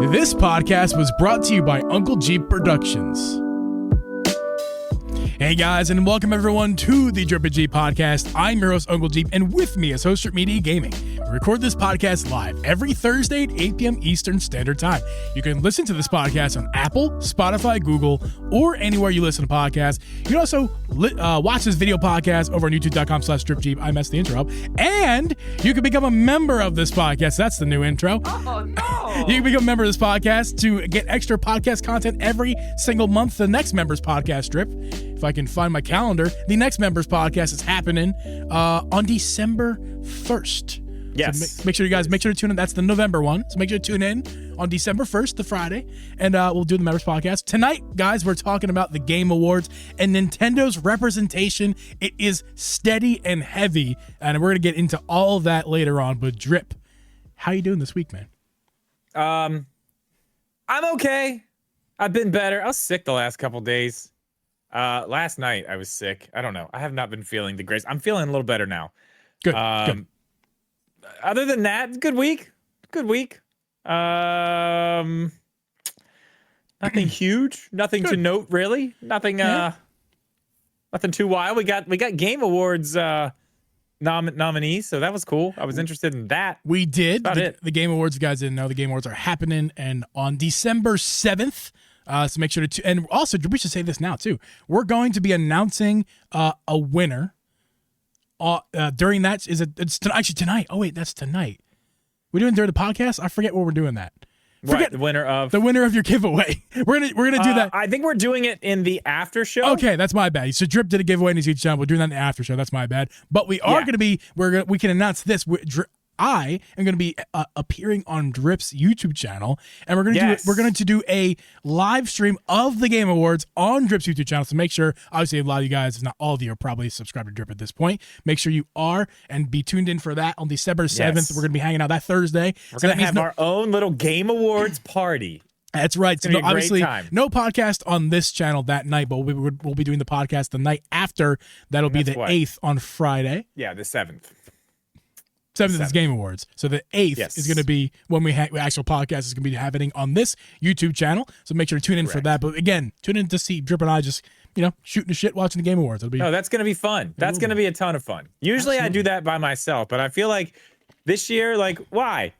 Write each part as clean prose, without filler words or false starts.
This podcast was brought to you by Uncle Geeb Productions. Hey guys, and welcome everyone to the Drip G podcast. I'm your host, Uncle Geeb, and with me is Host Strip Media Gaming. We record this podcast live every Thursday at 8 p.m. Eastern Standard Time. You can listen to this podcast on Apple, Spotify, Google, or anywhere you listen to podcasts. You can also watch this video podcast over on youtube.com/DripGeeb. I messed the intro up. And you can become a member of this podcast. That's the new intro. Oh, no. You can become a member of this podcast to get extra podcast content every single month. The next members podcast, Drip, if I can find my calendar, the next members podcast is happening on December 1st. Yes. So make sure to tune in. That's the November one. So make sure to tune in on December 1st, the Friday, and we'll do the members podcast. Tonight, guys, we're talking about the Game Awards and Nintendo's representation. It is steady and heavy, and we're going to get into all of that later on. But Drip, how you doing this week, man? I'm okay. I've been better. I was sick the last couple days. Last night I was sick. I don't know. I have not been feeling the grace. I'm feeling a little better now. Good. Good. Other than that, good week. Good week. Nothing huge. Nothing to note really. Nothing. Nothing too wild. We got Game Awards nominees, so that was cool. I was interested in that. We did. That's about it. The Game Awards, you guys didn't know, the Game Awards are happening, and on December 7th. So make sure to, and also we should say this now too. We're going to be announcing a winner. During that, actually tonight? Oh wait, that's tonight. We're doing during the podcast. I forget what we're doing that. Forget the winner of your giveaway. We're gonna do that. I think we're doing it in the after show. Okay, that's my bad. So Drip did a giveaway in his YouTube channel. We're doing that in the after show. That's my bad. But we are gonna be. We can announce this. I am going to be appearing on Drip's YouTube channel, and we're going to do a live stream of the Game Awards on Drip's YouTube channel. So make sure, obviously, a lot of you guys, if not all of you, are probably subscribed to Drip at this point. Make sure you are and be tuned in for that on December 7th. Yes. We're going to be hanging out that Thursday. We're going to have our own little Game Awards party. That's right. So obviously, time. no podcast on this channel that night, but we'll be doing the podcast the night after. That'll be the 8th on Friday. Yeah, the 7th. 7th is Game Awards. So the 8th is going to be when actual podcast is going to be happening on this YouTube channel. So make sure to tune in for that. But again, tune in to see Drip and I just, shooting the shit watching the Game Awards. That's going to be fun. That's going to be a ton of fun. Usually I do that by myself, but I feel like this year, why?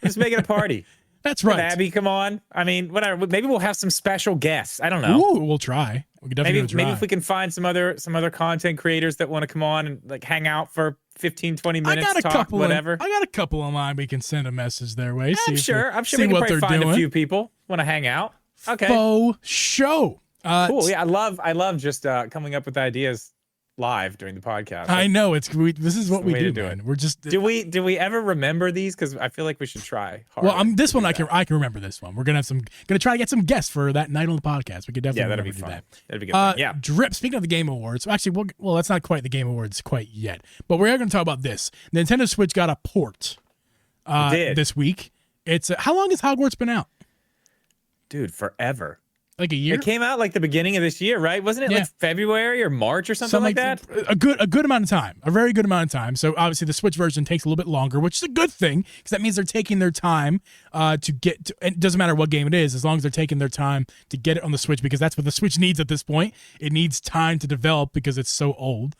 Just make it a party. That's right. Have Abby, come on. I mean, whatever. Maybe we'll have some special guests. I don't know. Ooh, we'll try. We can definitely try. Maybe if we can find some other content creators that want to come on and hang out for 15, 20 minutes, I got a couple online. We can send a message their way. I'm sure we can probably find a few people want to hang out. Okay. Faux show. Cool. Yeah, I love just coming up with ideas live during the podcast. I know this is what we do, man. We're just do we ever remember these? Because I feel like we should try harder. Well, this one I can remember this one. We're gonna try to get some guests for that night on the podcast. We could definitely that'd be do fun. that. That'd be good. Fun. Yeah. Drip. Speaking of the Game Awards, actually, well, that's not quite the Game Awards quite yet, but we are going to talk about this. Nintendo Switch got a port this week. It's how long has Hogwarts been out? Dude, forever. Like a year? It came out the beginning of this year, right? Wasn't it February or March or something like that? A good amount of time. A very good amount of time. So obviously the Switch version takes a little bit longer, which is a good thing because that means they're taking their time to get to, it doesn't matter what game it is, as long as they're taking their time to get it on the Switch, because that's what the Switch needs at this point. It needs time to develop because it's so old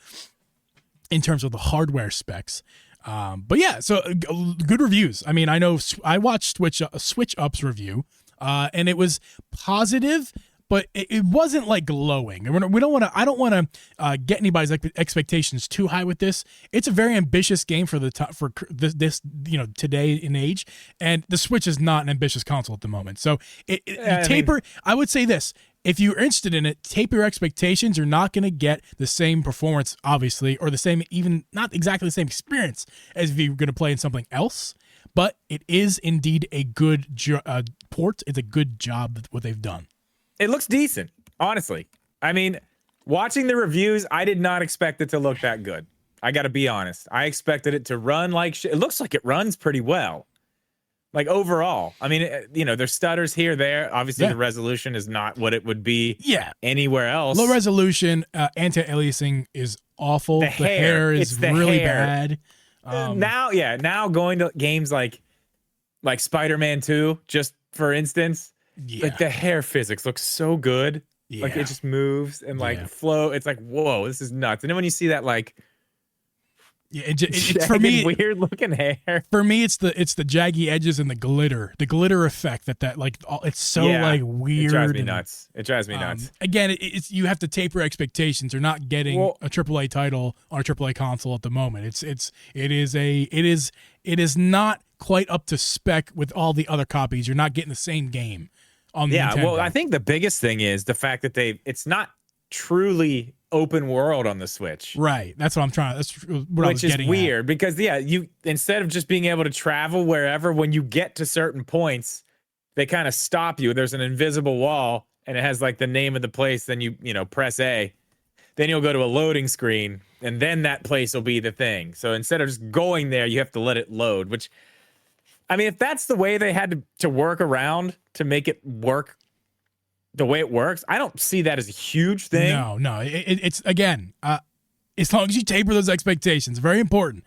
in terms of the hardware specs. But yeah, so good reviews. I mean, I know I watched Switch Up's review. And it was positive, but it wasn't glowing. I don't want to get anybody's expectations too high with this. It's a very ambitious game for this today in age, and the Switch is not an ambitious console at the moment. So I would say this: if you're interested in it, taper your expectations. You're not going to get the same performance, obviously, or the same, even not exactly the same experience as if you're going to play in something else. But it is indeed a good port. It's a good job what they've done. It looks decent, honestly. I mean, watching the reviews, I did not expect it to look that good. I got to be honest. I expected it to run like shit. It looks like it runs pretty well. Overall. I mean, there's stutters here, there. Obviously, the resolution is not what it would be anywhere else. Low resolution, anti-aliasing is awful. The hair is really bad. Now going to games like Spider-Man 2, just for instance, Yeah. like the hair physics looks so good. Like Yeah. it just moves and like Yeah. flow. It's like, whoa, this is nuts. And then when you see that like Yeah, it's for jagged, me. weird looking hair. For me, it's the jaggy edges and the glitter effect that like it's so like weird. It drives me nuts. It drives me nuts. Again, it's you have to taper expectations. You're not getting a AAA title on a AAA console at the moment. It is not quite up to spec with all the other copies. You're not getting the same game on the Nintendo. Well, I think the biggest thing is the fact that it's not truly open world on the Switch. Right. That's what I'm trying. That's what I was Which is getting weird because you instead of just being able to travel wherever, when you get to certain points, they kind of stop you. There's an invisible wall and it has like the name of the place. Then you press A, then you'll go to a loading screen and then that place will be the thing. So instead of just going there, you have to let it load, which, I mean, if that's the way they had to work around to make it work the way it works, I don't see that as a huge thing. No. It's again, as long as you taper those expectations, very important.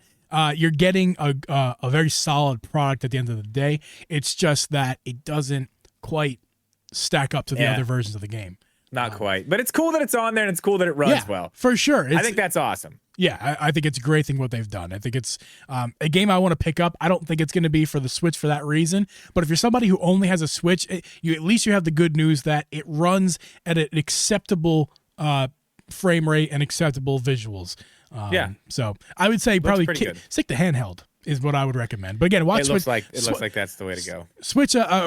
You're getting a very solid product at the end of the day. It's just that it doesn't quite stack up to the other versions of the game. Not quite, but it's cool that it's on there and it's cool that it runs well. For sure. I think that's awesome. Yeah, I think it's a great thing what they've done. I think it's a game I want to pick up. I don't think it's going to be for the Switch for that reason. But if you're somebody who only has a Switch, at least you have the good news that it runs at an acceptable frame rate and acceptable visuals. So I would say probably stick to handheld is what I would recommend. But again, watch Switch. It looks like that's the way to go.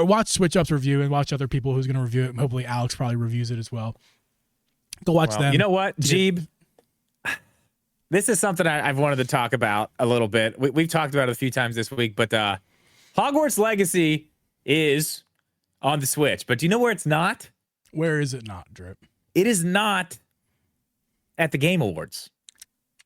Watch Switch Up's review and watch other people who's going to review it. Hopefully Alex probably reviews it as well. Go watch them. You know what, Geeb? This is something I've wanted to talk about a little bit. We've talked about it a few times this week, but Hogwarts Legacy is on the Switch. But do you know where it's not? Where is it not, Drip? It is not at the Game Awards.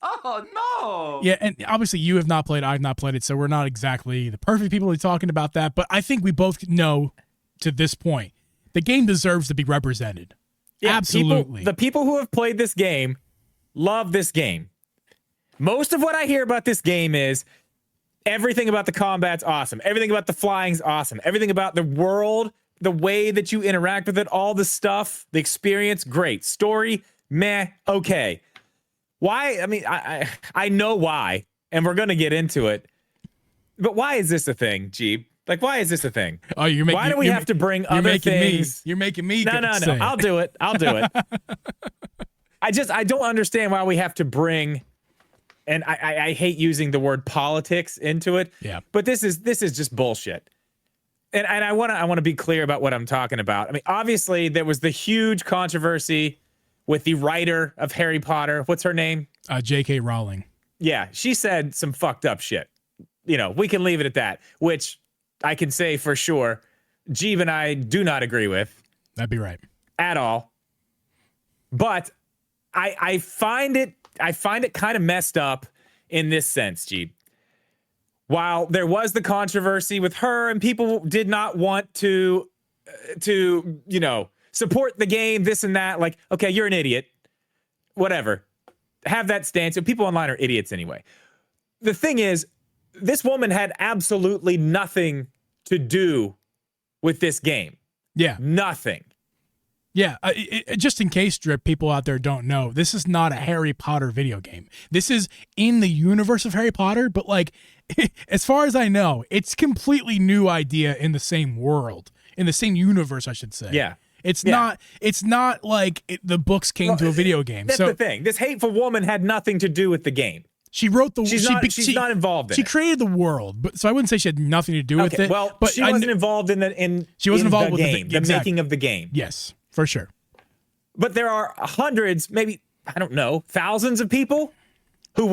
Oh, no. Yeah, and obviously you have not played, I've not played it, so we're not exactly the perfect people to be talking about that, but I think we both know to this point, the game deserves to be represented. Yeah, absolutely. The people who have played this game love this game. Most of what I hear about this game is everything about the combat's awesome. Everything about the flying's awesome. Everything about the world, the way that you interact with it, all the stuff, the experience, great. Story, meh, okay. Why? I mean, I know why, and we're going to get into it. But why is this a thing, Geeb? Like, why is this a thing? Oh, why do we have to bring other things? You're making me. No. I'll do it. I don't understand why we have to bring, and I hate using the word politics into it. Yeah. But this is just bullshit. And I want to be clear about what I'm talking about. I mean, obviously there was the huge controversy with the writer of Harry Potter. What's her name? J.K. Rowling. Yeah, she said some fucked up shit. We can leave it at that, which I can say for sure Geeb and I do not agree with. That'd be right. At all. But I find it kind of messed up in this sense, Geeb. While there was the controversy with her and people did not want to support the game, this and that, like, okay, you're an idiot. Whatever. Have that stance. People online are idiots anyway. The thing is, this woman had absolutely nothing to do with this game. Yeah. Nothing. Yeah. Just in case, Drip, people out there don't know, this is not a Harry Potter video game. This is in the universe of Harry Potter, but like, as far as I know, it's completely new idea in the same world, in the same universe, I should say. Yeah. It's not like the books came to a video game. That's the thing. This hateful woman had nothing to do with the game. She wrote the. She's not involved in it. She created the world, but so I wouldn't say she had nothing to do with it. Well, but she wasn't involved in the she wasn't involved with with the making of the game. Yes, for sure. But there are hundreds, maybe I don't know, thousands of people who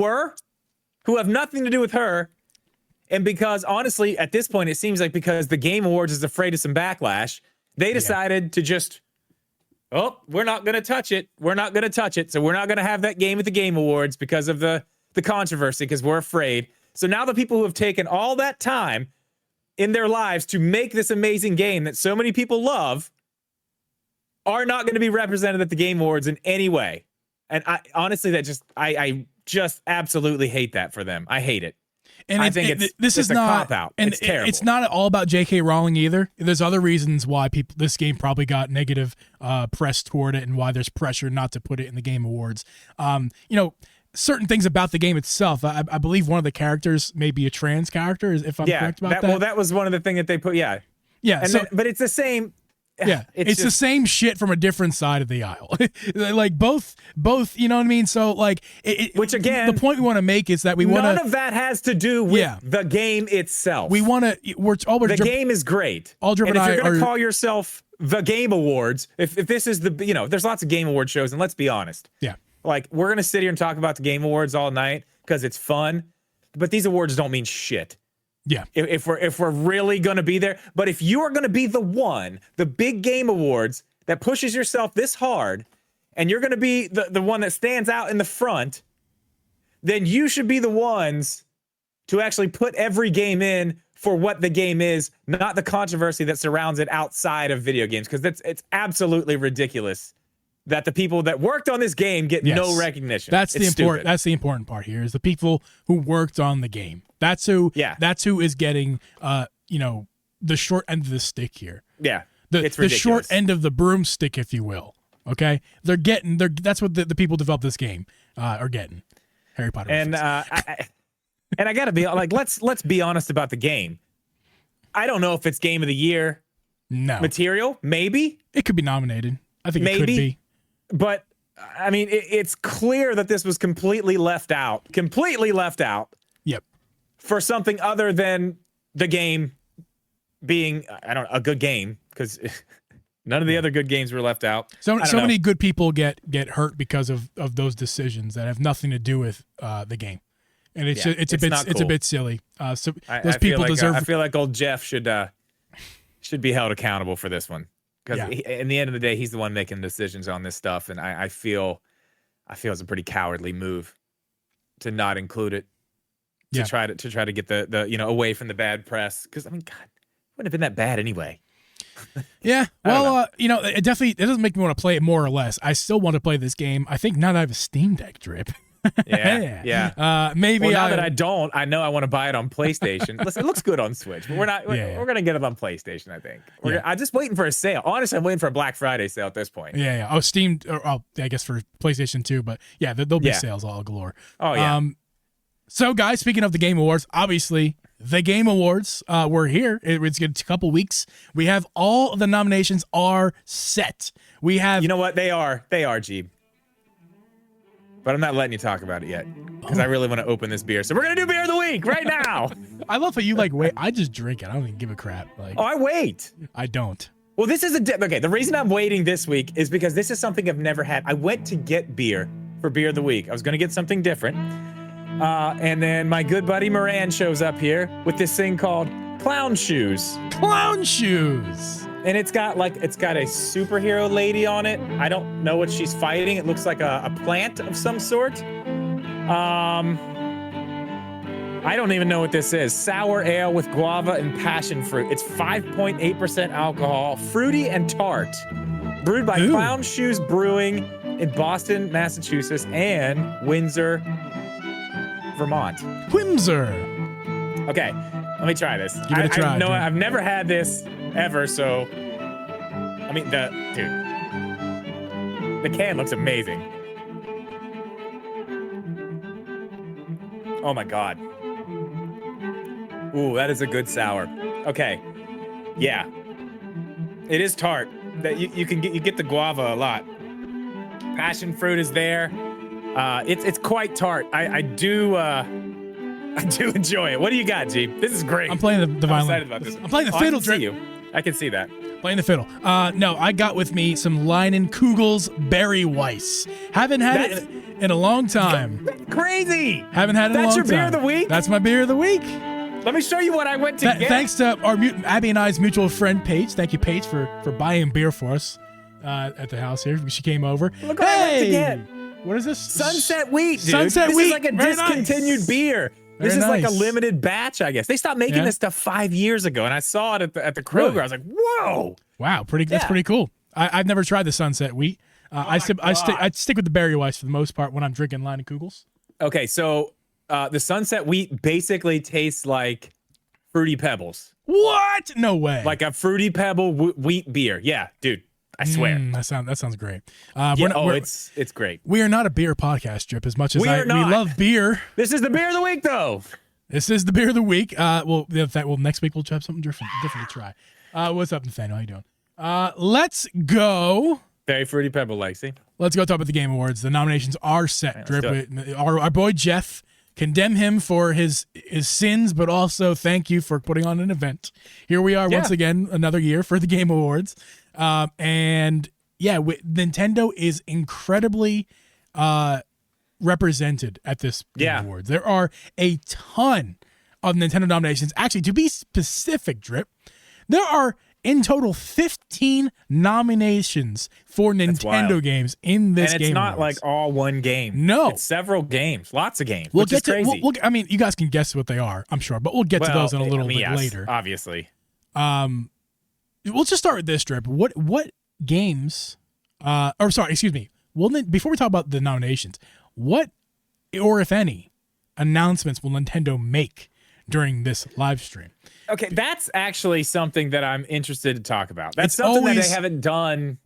have nothing to do with her. And because honestly, at this point, it seems like because the Game Awards is afraid of some backlash, they decided to just, we're not going to touch it. We're not going to touch it. So we're not going to have that game at the Game Awards because of the controversy, because we're afraid. So now the people who have taken all that time in their lives to make this amazing game that so many people love are not going to be represented at the Game Awards in any way. And I honestly, I just absolutely hate that for them. I hate it. And I think this it's is a not cop-out. and It's terrible. It's not all about J.K. Rowling either. There's other reasons why this game probably got negative press toward it, and why there's pressure not to put it in the Game Awards. Certain things about the game itself. I believe one of the characters may be a trans character, if I'm correct about that. Well, that was one of the things that they put. Yeah, yeah. But it's the same. Yeah, it's the same shit from a different side of the aisle. Like both, you know what I mean? So like, which again, the point we want to make is that we want none of that has to do with the game itself. We want to. The game is great. All Drip and if and you're I going to are, call yourself the Game Awards, if this is the there's lots of Game Award shows, and let's be honest. Yeah. Like we're going to sit here and talk about the Game Awards all night because it's fun, but these awards don't mean shit. Yeah. If we're really going to be there, but if you are going to be the big Game Awards that pushes yourself this hard, and you're going to be the one that stands out in the front, then you should be the ones to actually put every game in for what the game is, not the controversy that surrounds it outside of video games, because it's absolutely ridiculous that the people that worked on this game get no recognition. That's the important part here, is the people who worked on the game. That's who is getting the short end of the stick here. Yeah. The short end of the broomstick, if you will. Okay? That's what the people who developed this game are getting. Harry Potter. And I got to be like, let's be honest about the game. I don't know if it's game of the year material. Maybe it could be nominated. I think it could be. But I mean, it's clear that this was completely left out. Yep. For something other than the game being, a good game, because none of the other good games were left out. So many good people get hurt because of those decisions that have nothing to do with the game, and it's a bit silly. So those people deserve. I feel like old Jeff should be held accountable for this one, because in the end of the day, he's the one making decisions on this stuff, and I feel it's a pretty cowardly move to not include it. To try to get the away from the bad press, because I mean, God, it wouldn't have been that bad anyway. Yeah, well, it doesn't make me want to play it more or less. I still want to play this game. I think now that I have a Steam Deck, Drip. Yeah. Maybe now that I don't, I know I want to buy it on PlayStation. Listen, it looks good on Switch, but we're not. We're gonna get it on PlayStation. I think. I'm just waiting for a sale. Honestly, I'm waiting for a Black Friday sale at this point. Yeah. Oh, Steam. I guess for PlayStation 2, but yeah, there'll be sales all galore. Oh yeah. So, guys, speaking of the Game Awards, obviously, the Game Awards were here. It's a couple weeks. We have all of the nominations are set. We have... You know what? They are, Geeb. But I'm not letting you talk about it yet, because I really want to open this beer. So we're going to do Beer of the Week right now. I love how you, wait. I just drink it. I don't even give a crap. I wait. I don't. Well, this is okay, the reason I'm waiting this week is because this is something I've never had. I went to get beer for Beer of the Week. I was going to get something different. And then my good buddy Moran shows up here with this thing called Clown Shoes. Clown Shoes. And it's got a superhero lady on it. I don't know what she's fighting. It looks like a plant of some sort. I don't even know what this is. Sour ale with guava and passion fruit. It's 5.8% alcohol, fruity and tart. Brewed by Clown Shoes Brewing in Boston, Massachusetts, and Windsor, Vermont. Windsor. Okay, let me try this. Give it a try. I've never had this ever, so I mean, the can looks amazing. Oh my God. Ooh, that is a good sour. Okay, yeah, it is tart. That you get the guava a lot. Passion fruit is there. It's quite tart. I do enjoy it. What do you got, G? This is great. I'm playing the violin. I'm excited about this. I'm playing the fiddle. I can see that. Playing the fiddle. No, I got with me some Leinenkugel's Berry Weiss. Haven't had it in a long time. Crazy. Haven't had it in a long time. That's your beer of the week? That's my beer of the week. Let me show you what I went to get. Thanks to our Abby and I's mutual friend, Paige. Thank you, Paige, for buying beer for us at the house here. She came over. Look what I went to get. What is this? Sunset Wheat, dude. Sunset This Wheat. is like a Very discontinued nice. beer. This is like a limited batch, I guess. They stopped making this stuff 5 years ago, and I saw it at the Kroger. Really? I was like, whoa. Wow, that's pretty cool. I've never tried the Sunset Wheat. I stick with the Berry Weiss for the most part when I'm drinking Leinenkugel's. Okay, so the Sunset Wheat basically tastes like Fruity Pebbles. What? No way. Like a Fruity Pebble wheat beer. Yeah, dude. I swear. That sounds great. It's great. We are not a beer podcast, Drip, as much as We love beer. This is the beer of the week, though. This is the beer of the week. Next week we'll have something different to try. What's up, Nathaniel? How you doing? Let's go. Very Fruity Pebble, Lexi. Let's go talk about the Game Awards. The nominations are set. Right, Drip, our boy Jeff. Condemn him for his sins, but also thank you for putting on an event. Here we are once again, another year for the Game Awards. Nintendo is incredibly represented at this Game Awards. There are a ton of Nintendo nominations. Actually, to be specific, Drip, there are in total 15 nominations for Nintendo games in this game. And it's not Awards. like all one game. No. It's several games. Lots of games. We'll which get is to. crazy. I mean, you guys can guess what they are, I'm sure, but we'll get to those in a little bit later. Obviously. We'll just start with this, Drip. What games? Excuse me. Well, then, before we talk about the nominations, what, or if any, announcements will Nintendo make during this live stream? Okay, that's actually something that I'm interested to talk about. That's something that they haven't done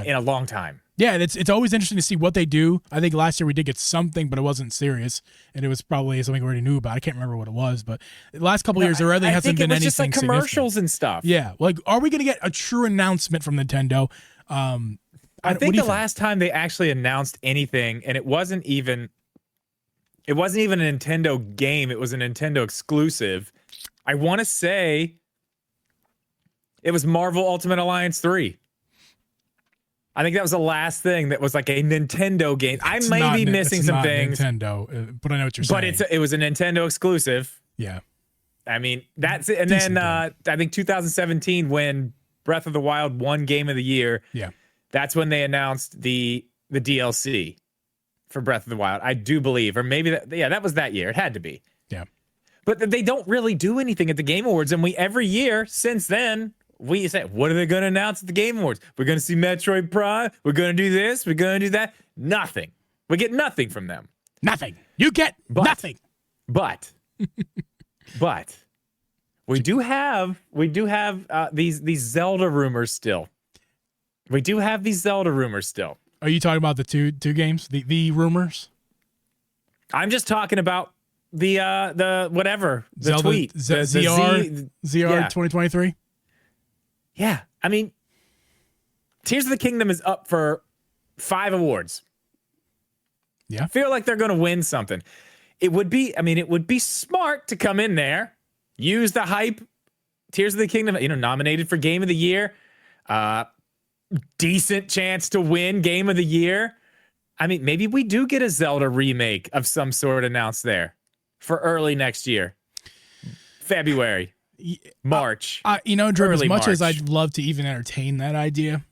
in a long time. Yeah, it's always interesting to see what they do. I think last year we did get something, but it wasn't serious, and it was probably something we already knew about. I can't remember what it was, but the last couple of years there really hasn't been anything significant. Just like commercials and stuff. Yeah, like are we going to get a true announcement from Nintendo? I think the last time they actually announced anything, and it wasn't even a Nintendo game, it was a Nintendo exclusive. I want to say it was Marvel Ultimate Alliance 3. I think that was the last thing that was like a Nintendo game. I may be missing some things. Nintendo, but I know what you're saying. But it was a Nintendo exclusive. Yeah. I mean, that's it. And then I think 2017, when Breath of the Wild won Game of the Year, that's when they announced the DLC for Breath of the Wild. I do believe, or maybe that was that year. It had to be. Yeah. But they don't really do anything at the Game Awards, and every year since then we say, what are they going to announce at the Game Awards? We're going to see Metroid Prime. We're going to do this. We're going to do that. Nothing. We get nothing from them. Nothing. You get nothing. But we do have these Zelda rumors still. We do have these Zelda rumors still. Are you talking about the two games? The rumors? I'm just talking about the whatever, the Zelda, tweet. ZR 2023? Yeah. I mean, Tears of the Kingdom is up for 5 awards. Yeah. I feel like they're going to win something. It would be smart to come in there, use the hype. Tears of the Kingdom, nominated for Game of the Year. Decent chance to win Game of the Year. I mean, maybe we do get a Zelda remake of some sort announced there for early next year. February, March. Drew, as much as March. I'd love to even entertain that idea,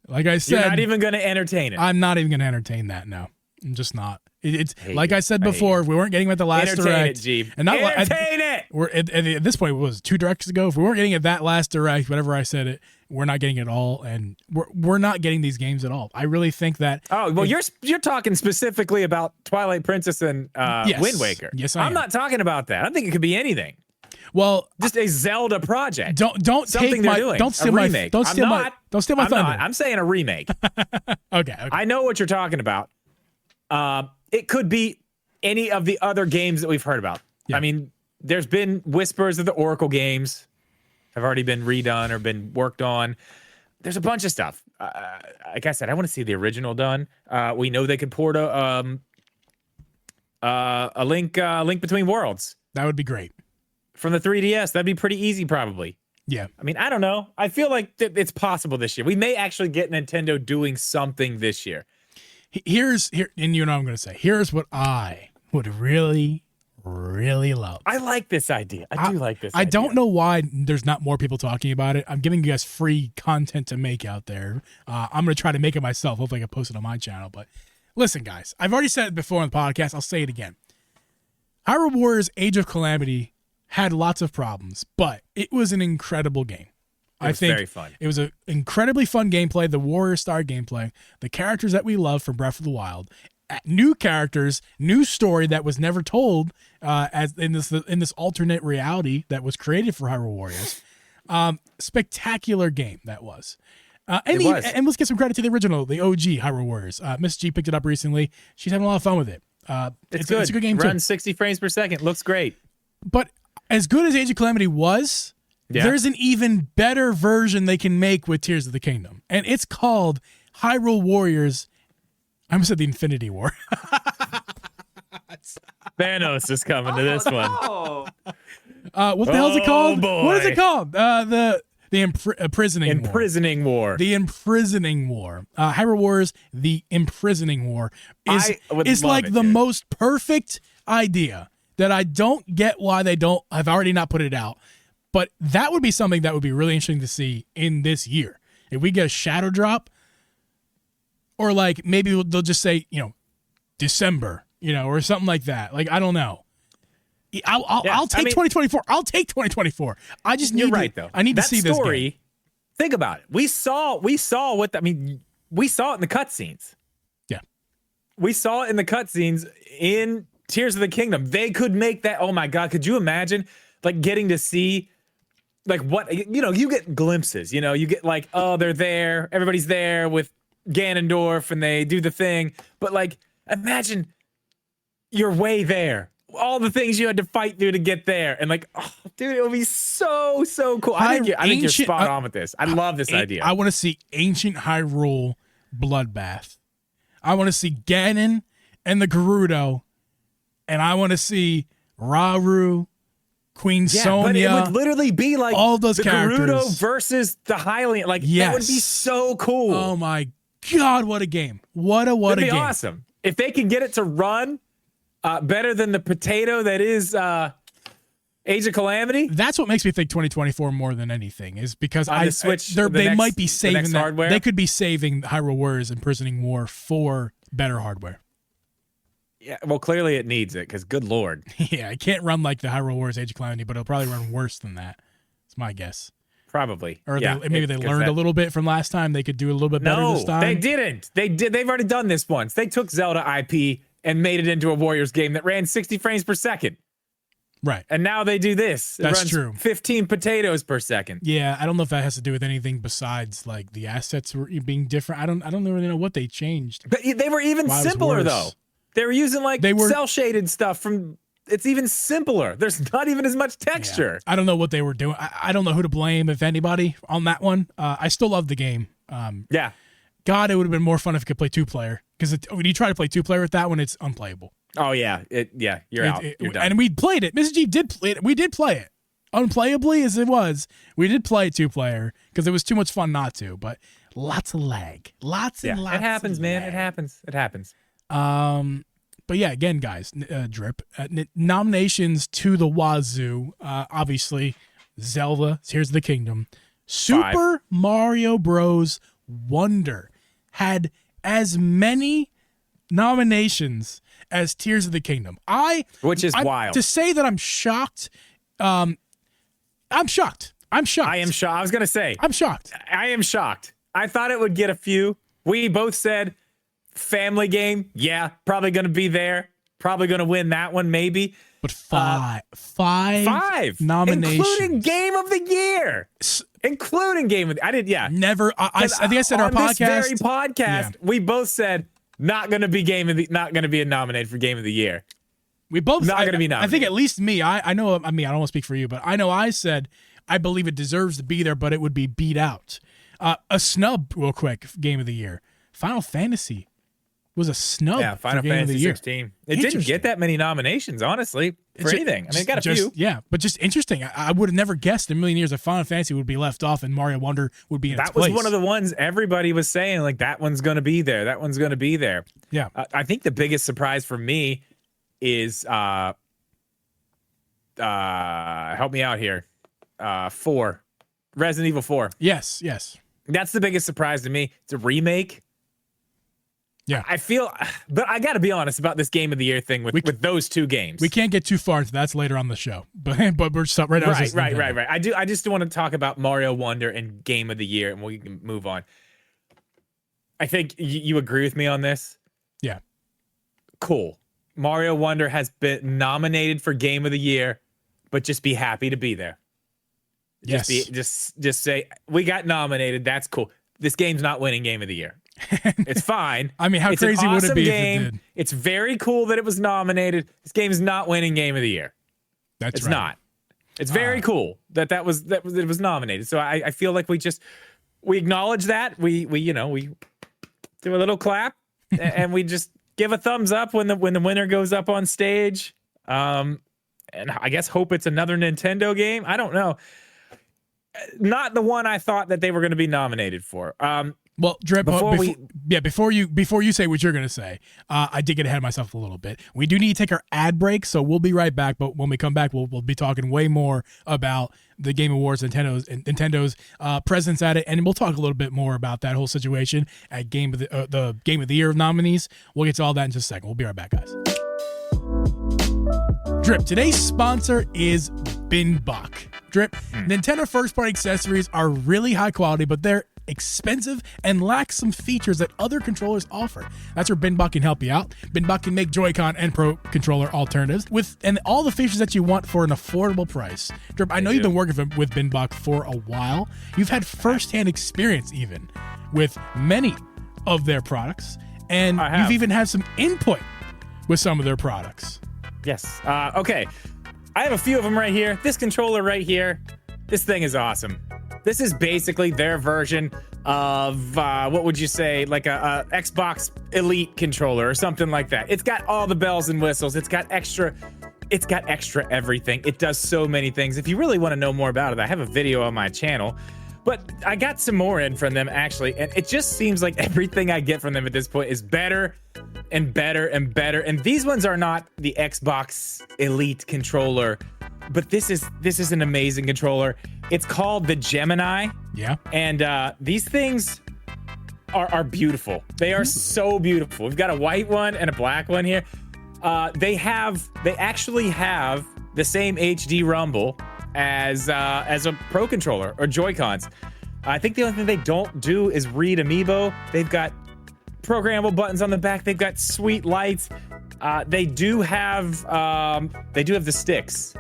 like I said, you're not even going to entertain it. I'm not even going to entertain that. No, I'm just not. It's like I said before, if we weren't getting it at the last direct, and not entertain it. We're at this point, what was it, 2 directs ago? If we weren't getting it that last direct, whatever I said it, we're not getting it all, and we're not getting these games at all. I really think that. Oh well, you're talking specifically about Twilight Princess and Wind Waker. Yes, I'm not talking about that. I think it could be anything. Well, just a Zelda project. Don't something take they're my doing. Don't steal my don't steal my thunder. I'm saying a remake. Okay. I know what you're talking about. It could be any of the other games that we've heard about. Yeah. I mean, there's been whispers of the Oracle games have already been redone or been worked on. There's a bunch of stuff. Like I said, I want to see the original done. We know they could port a Link Between Worlds. That would be great. From the 3DS, that'd be pretty easy, probably. Yeah. I mean, I don't know. I feel like it's possible this year. We may actually get Nintendo doing something this year. And you know what I'm going to say. Here's what I would really, really love. I like this idea. I do like this idea. I don't know why there's not more people talking about it. I'm giving you guys free content to make out there. I'm going to try to make it myself. Hopefully I can post it on my channel. But listen, guys, I've already said it before on the podcast. I'll say it again. Hyrule Warriors Age of Calamity had lots of problems, but it was an incredible game. I think very fun. It was an incredibly fun gameplay, the Warrior Star gameplay, the characters that we love from Breath of the Wild. new characters, new story that was never told as in this alternate reality that was created for Hyrule Warriors. Spectacular game that was. And let's get some credit to the original, the OG Hyrule Warriors. Miss G picked it up recently. She's having a lot of fun with it. It's good. It's a good game Runs too. 60 frames per second. Looks great. But as good as Age of Calamity was, there's an even better version they can make with Tears of the Kingdom. And it's called Hyrule Warriors. I almost said the Infinity War. Thanos is coming to this one. No. What the hell is it called? Boy. What is it called? The Imprisoning War. War. The Imprisoning War. Hyrule Warriors, The Imprisoning War is like the most perfect idea that I don't get why they don't have already not put it out. But that would be something that would be really interesting to see in this year. If we get a shadow drop, or like maybe they'll just say, December, or something like that. Like, I don't know. I'll take 2024. I'll take 2024. I just need though. I need to see this game. Think about it. We saw what we saw it in the cutscenes. Yeah. We saw it in the cutscenes in Tears of the Kingdom. They could make that. Oh my God. Could you imagine like getting to see like what, you get glimpses, you get like, oh, they're there. Everybody's there with Ganondorf and they do the thing. But like, imagine you're way there. All the things you had to fight through to get there. And like, oh, dude, it would be so cool. I think you're spot on with this. I love this idea. I want to see ancient Hyrule bloodbath. I want to see Ganon and the Gerudo. And I want to see Rauru, Queen Sonia. But it would literally be like all those the characters. Gerudo versus the Hylian. Like, that would be so cool. Oh my God, what a game. What a It'd be game. awesome. If they can get it to run better than the potato that is Age of Calamity. That's what makes me think 2024 more than anything is because the Switch, they might be saving next that. hardware. They could be saving Hyrule Warriors Imprisoning War for better hardware. Yeah, well, clearly it needs it because good Lord. Yeah, it can't run like the Hyrule Warriors Age of Calamity, but it'll probably run worse than that. It's my guess. Probably. Or maybe they learned a little bit from last time. They could do a little bit better this time. They didn't. They've already done this once. They took Zelda IP and made it into a Warriors game that ran 60 frames per second. Right. And now they do this. That's runs true. 15 potatoes per second. Yeah, I don't know if that has to do with anything besides like the assets being different. I don't really know what they changed. But they were even simpler though. They were using like cell shaded stuff from. It's even simpler. There's not even as much texture. Yeah. I don't know what they were doing. I don't know who to blame, if anybody, on that one. I still love the game. Yeah. God, it would have been more fun if it could play 2-player. Because when you try to play 2-player with that one, it's unplayable. Oh, yeah. You're out. You're done. And we played it. Mrs. G did play it. We did play it. Unplayably as it was, we did play 2-player because it was too much fun not to. But lots of lag. Lots and lots. It happens, man. Lag. It happens. But yeah, again, guys, Drip, nominations to the wazoo. Obviously, Zelda, Tears of the Kingdom. Super Mario Bros. Wonder had as many nominations as Tears of the Kingdom. Which is wild. To say that I'm shocked, I'm shocked. I am shocked. I was going to say. I'm shocked. I am shocked. I thought it would get a few. We both said family game. Yeah, probably going to be there. Probably going to win that one, maybe. But five nominations. Including Game of the Year. Never. I think I said our podcast. This very podcast, we both said not going to be not going to be nominated for Game of the Year. We both not going to be nominated. I think at least me. I know. I mean, I don't want to speak for you, but I know I said I believe it deserves to be there, but it would be beat out. A snub, real quick. Game of the Year. Final Fantasy was a snub. Yeah, Final Fantasy 16. It didn't get that many nominations, honestly, for anything. I mean, it got a few. Yeah, but just interesting. I would have never guessed in a million years that Final Fantasy would be left off and Mario Wonder would be in its place. That was one of the ones everybody was saying, like, that one's going to be there. That one's going to be there. Yeah. I think the biggest surprise for me is, help me out here, 4. Resident Evil 4. Yes. That's the biggest surprise to me. It's a remake. Yeah, but I got to be honest about this Game of the Year thing with those two games. We can't get too far into that's later on the show, but we're stuck right now. Right. I just want to talk about Mario Wonder and Game of the Year, and we can move on. I think you agree with me on this. Yeah, cool. Mario Wonder has been nominated for Game of the Year, but just be happy to be there. Yes. Just say we got nominated. That's cool. This game's not winning Game of the Year. It's fine. I mean, how it's crazy an would it awesome be game. if it did? It's very cool that it was nominated. This game's not winning Game of the Year. That's It's right. not. It's very cool that it was nominated. So I feel like we acknowledge that. We do a little clap and we just give a thumbs up when the winner goes up on stage. And I guess hope it's another Nintendo game. I don't know. Not the one I thought that they were going to be nominated for. Well, Drip, before you you say what you're going to say, I did get ahead of myself a little bit. We do need to take our ad break, so we'll be right back. But when we come back, we'll be talking way more about the Game Awards, Nintendo's presence at it, and we'll talk a little bit more about that whole situation at the Game of the Year nominees. We'll get to all that in just a second. We'll be right back, guys. Drip, today's sponsor is Binbok. Drip, Nintendo first-party accessories are really high quality, but they're expensive and lack some features that other controllers offer. That's where Binbok can help you out. Binbok can make Joy-Con and Pro Controller alternatives and all the features that you want for an affordable price. Drip, I know you've been working with Binbok for a while. You've had firsthand experience even with many of their products, and you've even had some input with some of their products. Yes. Okay. I have a few of them right here. This controller right here. This thing is awesome. This is basically their version of, what would you say, like a Xbox Elite controller or something like that. It's got all the bells and whistles. It's got extra everything. It does so many things. If you really want to know more about it, I have a video on my channel. But I got some more in from them, actually, and it just seems like everything I get from them at this point is better and better and better. And these ones are not the Xbox Elite controller, but this is an amazing controller. It's called the Gemini. Yeah. And these things are beautiful. They are so beautiful. We've got a white one and a black one here. They actually have the same HD rumble as a Pro Controller or Joy-Cons. I think the only thing they don't do is read Amiibo. They've got programmable buttons on the back. They've got sweet lights. They do have the sticks.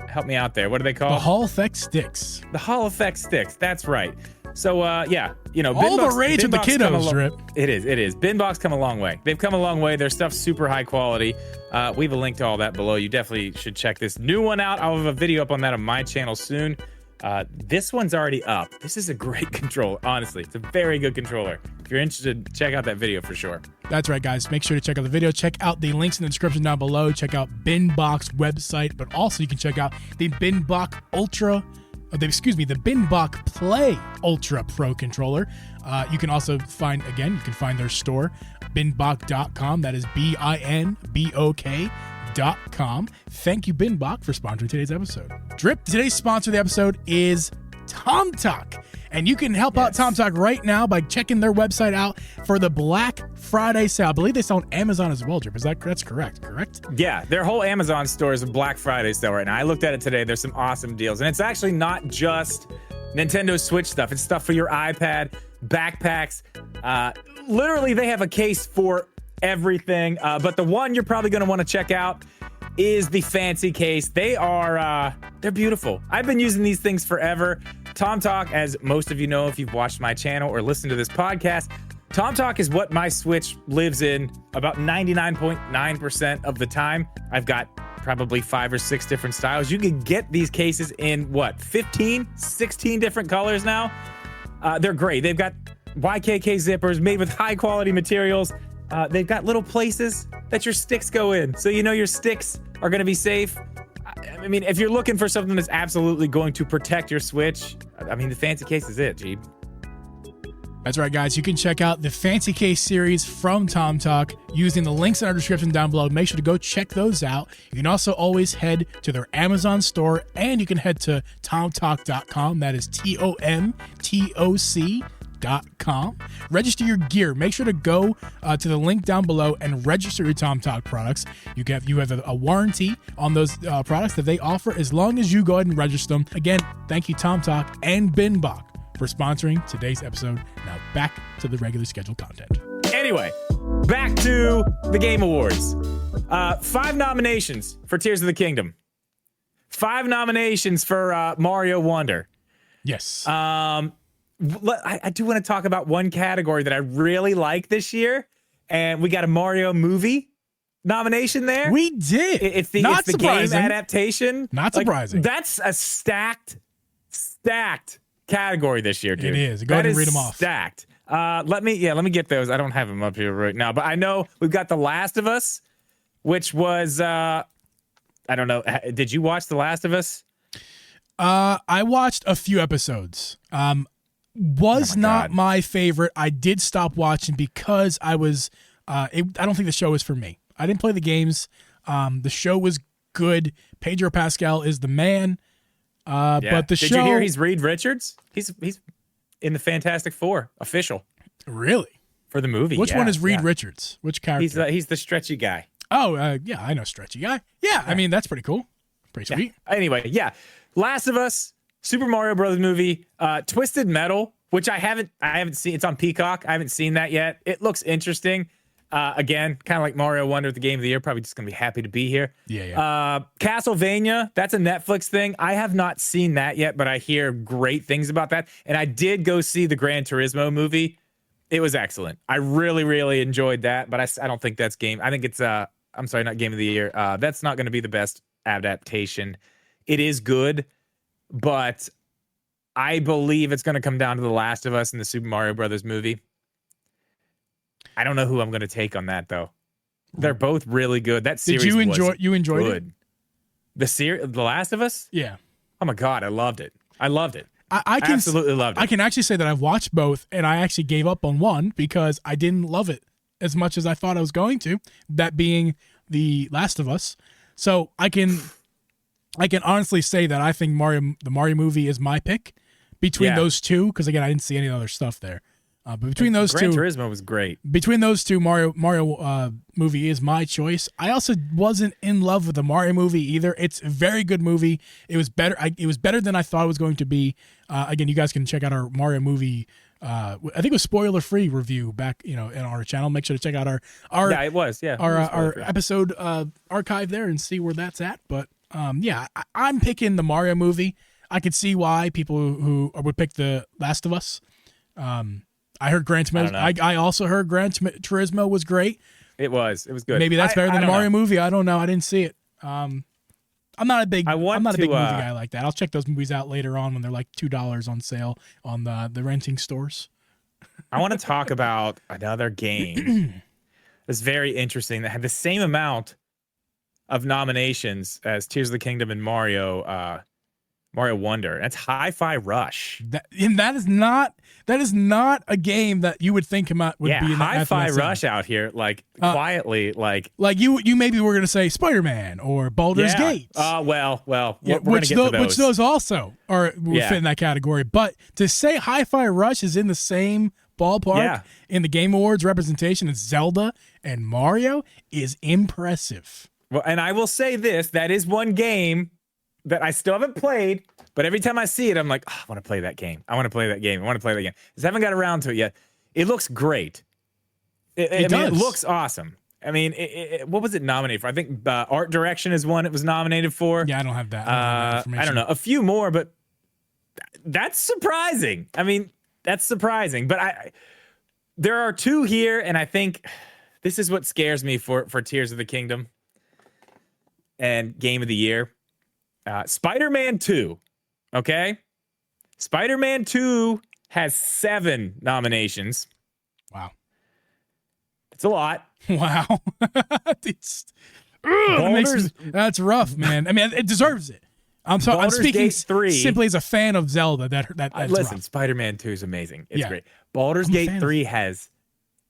Help me out there. What are they called? The Hall Effect sticks. The Hall Effect sticks. That's right. So yeah, all the rage of the kiddos, Drip. It is. Binbok's come a long way. They've come a long way. Their stuff's super high quality. We have a link to all that below. You definitely should check this new one out. I'll have a video up on that on my channel soon. This one's already up. This is a great controller. Honestly, it's a very good controller. If you're interested, check out that video for sure. That's right, guys. Make sure to check out the video. Check out the links in the description down below. Check out Binbok's website, but also you can check out the Binbok the BINBOKPLAY Ultra Pro Controller. You can also find their store, binbok.com. That is BINBOK.com. Thank you, Binbok, for sponsoring today's episode. Drip, today's sponsor of the episode is tomtoc. And you can help out tomtoc right now by checking their website out for the Black Friday sale. I believe they sell on Amazon as well, Drip. That's correct? Yeah, their whole Amazon store is a Black Friday sale right now. I looked at it today. There's some awesome deals. And it's actually not just Nintendo Switch stuff. It's stuff for your iPad, backpacks. Literally, they have a case for everything. But the one you're probably going to want to check out is the fancy case. They're beautiful. I've been using these things forever. tomtoc, as most of you know if you've watched my channel or listened to this podcast, tomtoc is what my Switch lives in about 99.9% of the time. I've got probably 5 or 6 different styles. You can get these cases in 16 different colors now. They're great. They've got YKK zippers made with high quality materials. They've got little places that your sticks go in, so you know your sticks are going to be safe. I mean, if you're looking for something that's absolutely going to protect your Switch, I mean, the fancy case is it, Geeb. That's right, guys. You can check out the Fancy Case series from tomtoc using the links in our description down below. Make sure to go check those out. You can also always head to their Amazon store, and you can head to tomtoc.com. That is TOMTOC.com. Register your gear. Make sure to go to the link down below and register your tomtoc products. You have a warranty on those products that they offer as long as you go ahead and register them. Again, thank you, tomtoc and Binbok, for sponsoring today's episode. Now back to the regularly scheduled content. Anyway, back to the Game Awards. 5 nominations for Tears of the Kingdom. 5 nominations for Mario Wonder. Yes. I do want to talk about one category that I really like this year, and we got a Mario movie nomination there. We did. It's the game adaptation. Not surprising. That's a stacked category this year, dude. It is. Go ahead and read them off. Stacked. Let me get those. I don't have them up here right now, but I know we've got The Last of Us, which was I don't know. Did you watch The Last of Us? I watched a few episodes. Was not my favorite. I did stop watching because I was. I don't think the show is for me. I didn't play the games. The show was good. Pedro Pascal is the man. But the show. Did you hear he's Reed Richards? He's in the Fantastic Four official. Really? For the movie. Which one is Reed Richards? Which character? He's the stretchy guy. Oh, yeah, I know stretchy guy. Yeah, I mean that's pretty cool. Pretty sweet. Yeah. Anyway, yeah. Last of Us, Super Mario Brothers movie, Twisted Metal, which I haven't seen. It's on Peacock. I haven't seen that yet. It looks interesting. Again, kind of like Mario Wonder at the Game of the Year. Probably just gonna be happy to be here. Yeah. Castlevania, that's a Netflix thing. I have not seen that yet, but I hear great things about that. And I did go see the Gran Turismo movie. It was excellent. I really, really enjoyed that. But I don't think that's game. I think it's I'm sorry, not Game of the Year. That's not going to be the best adaptation. It is good, but I believe it's going to come down to The Last of Us and the Super Mario Brothers movie. I don't know who I'm going to take on that though. They're both really good. That series. Did you enjoy? You enjoyed good. The Last of Us. Yeah. Oh my God, I loved it. I can absolutely loved it. I can actually say that I've watched both, and I actually gave up on one because I didn't love it as much as I thought I was going to. That being The Last of Us. So I can honestly say that I think the Mario movie is my pick between those two, because again I didn't see any other stuff there. But between those Gran two, Turismo was great. Between those two, Mario movie is my choice. I also wasn't in love with the Mario movie either. It's a very good movie. It was better. It was better than I thought it was going to be. Again, you guys can check out our Mario movie. I think it was spoiler free review back, in our channel. Make sure to check out our it was our episode archive there and see where that's at. But I'm picking the Mario movie. I could see why people who would pick The Last of Us. I heard Gran Turismo. I also heard Gran Turismo was great. It was good. Maybe that's better than the Mario movie. I don't know. I didn't see it. I'm not a big movie guy like that. I'll check those movies out later on when they're like $2 on sale on the renting stores. I want to talk about another game that's very interesting that had the same amount of nominations as Tears of the Kingdom and Mario Wonder. That's Hi-Fi Rush. That is not a game that you would think would be in the Hi-Fi Rush out here, quietly, like you maybe were gonna say Spider-Man or Baldur's Gate. We're gonna get to those. Which those also would fit in that category. But to say Hi-Fi Rush is in the same ballpark in the Game Awards representation as Zelda and Mario is impressive. Well, and I will say this: that is one game that I still haven't played, but every time I see it, I'm like, I want to play that game. I want to play that game. Just haven't got around to it yet. It looks great. It looks awesome. I mean, what was it nominated for? I think art direction is one it was nominated for. Yeah, I don't have that. I don't know. A few more, but that's surprising. I mean, that's surprising. But there are 2 here, and I think this is what scares me for Tears of the Kingdom and Game of the Year. Spider-Man 2, okay? Spider-Man 2 has 7 nominations. Wow. It's a lot. Wow. That's rough, man. I mean, it deserves it. I'm speaking simply as a fan of Zelda. That's listen, rough. Spider-Man 2 is amazing. It's great. Baldur's Gate 3 has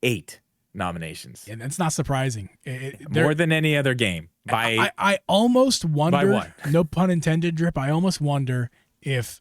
8 nominations. And that's not surprising. More than any other game. I almost wonder, by one. No pun intended, Drip, I almost wonder if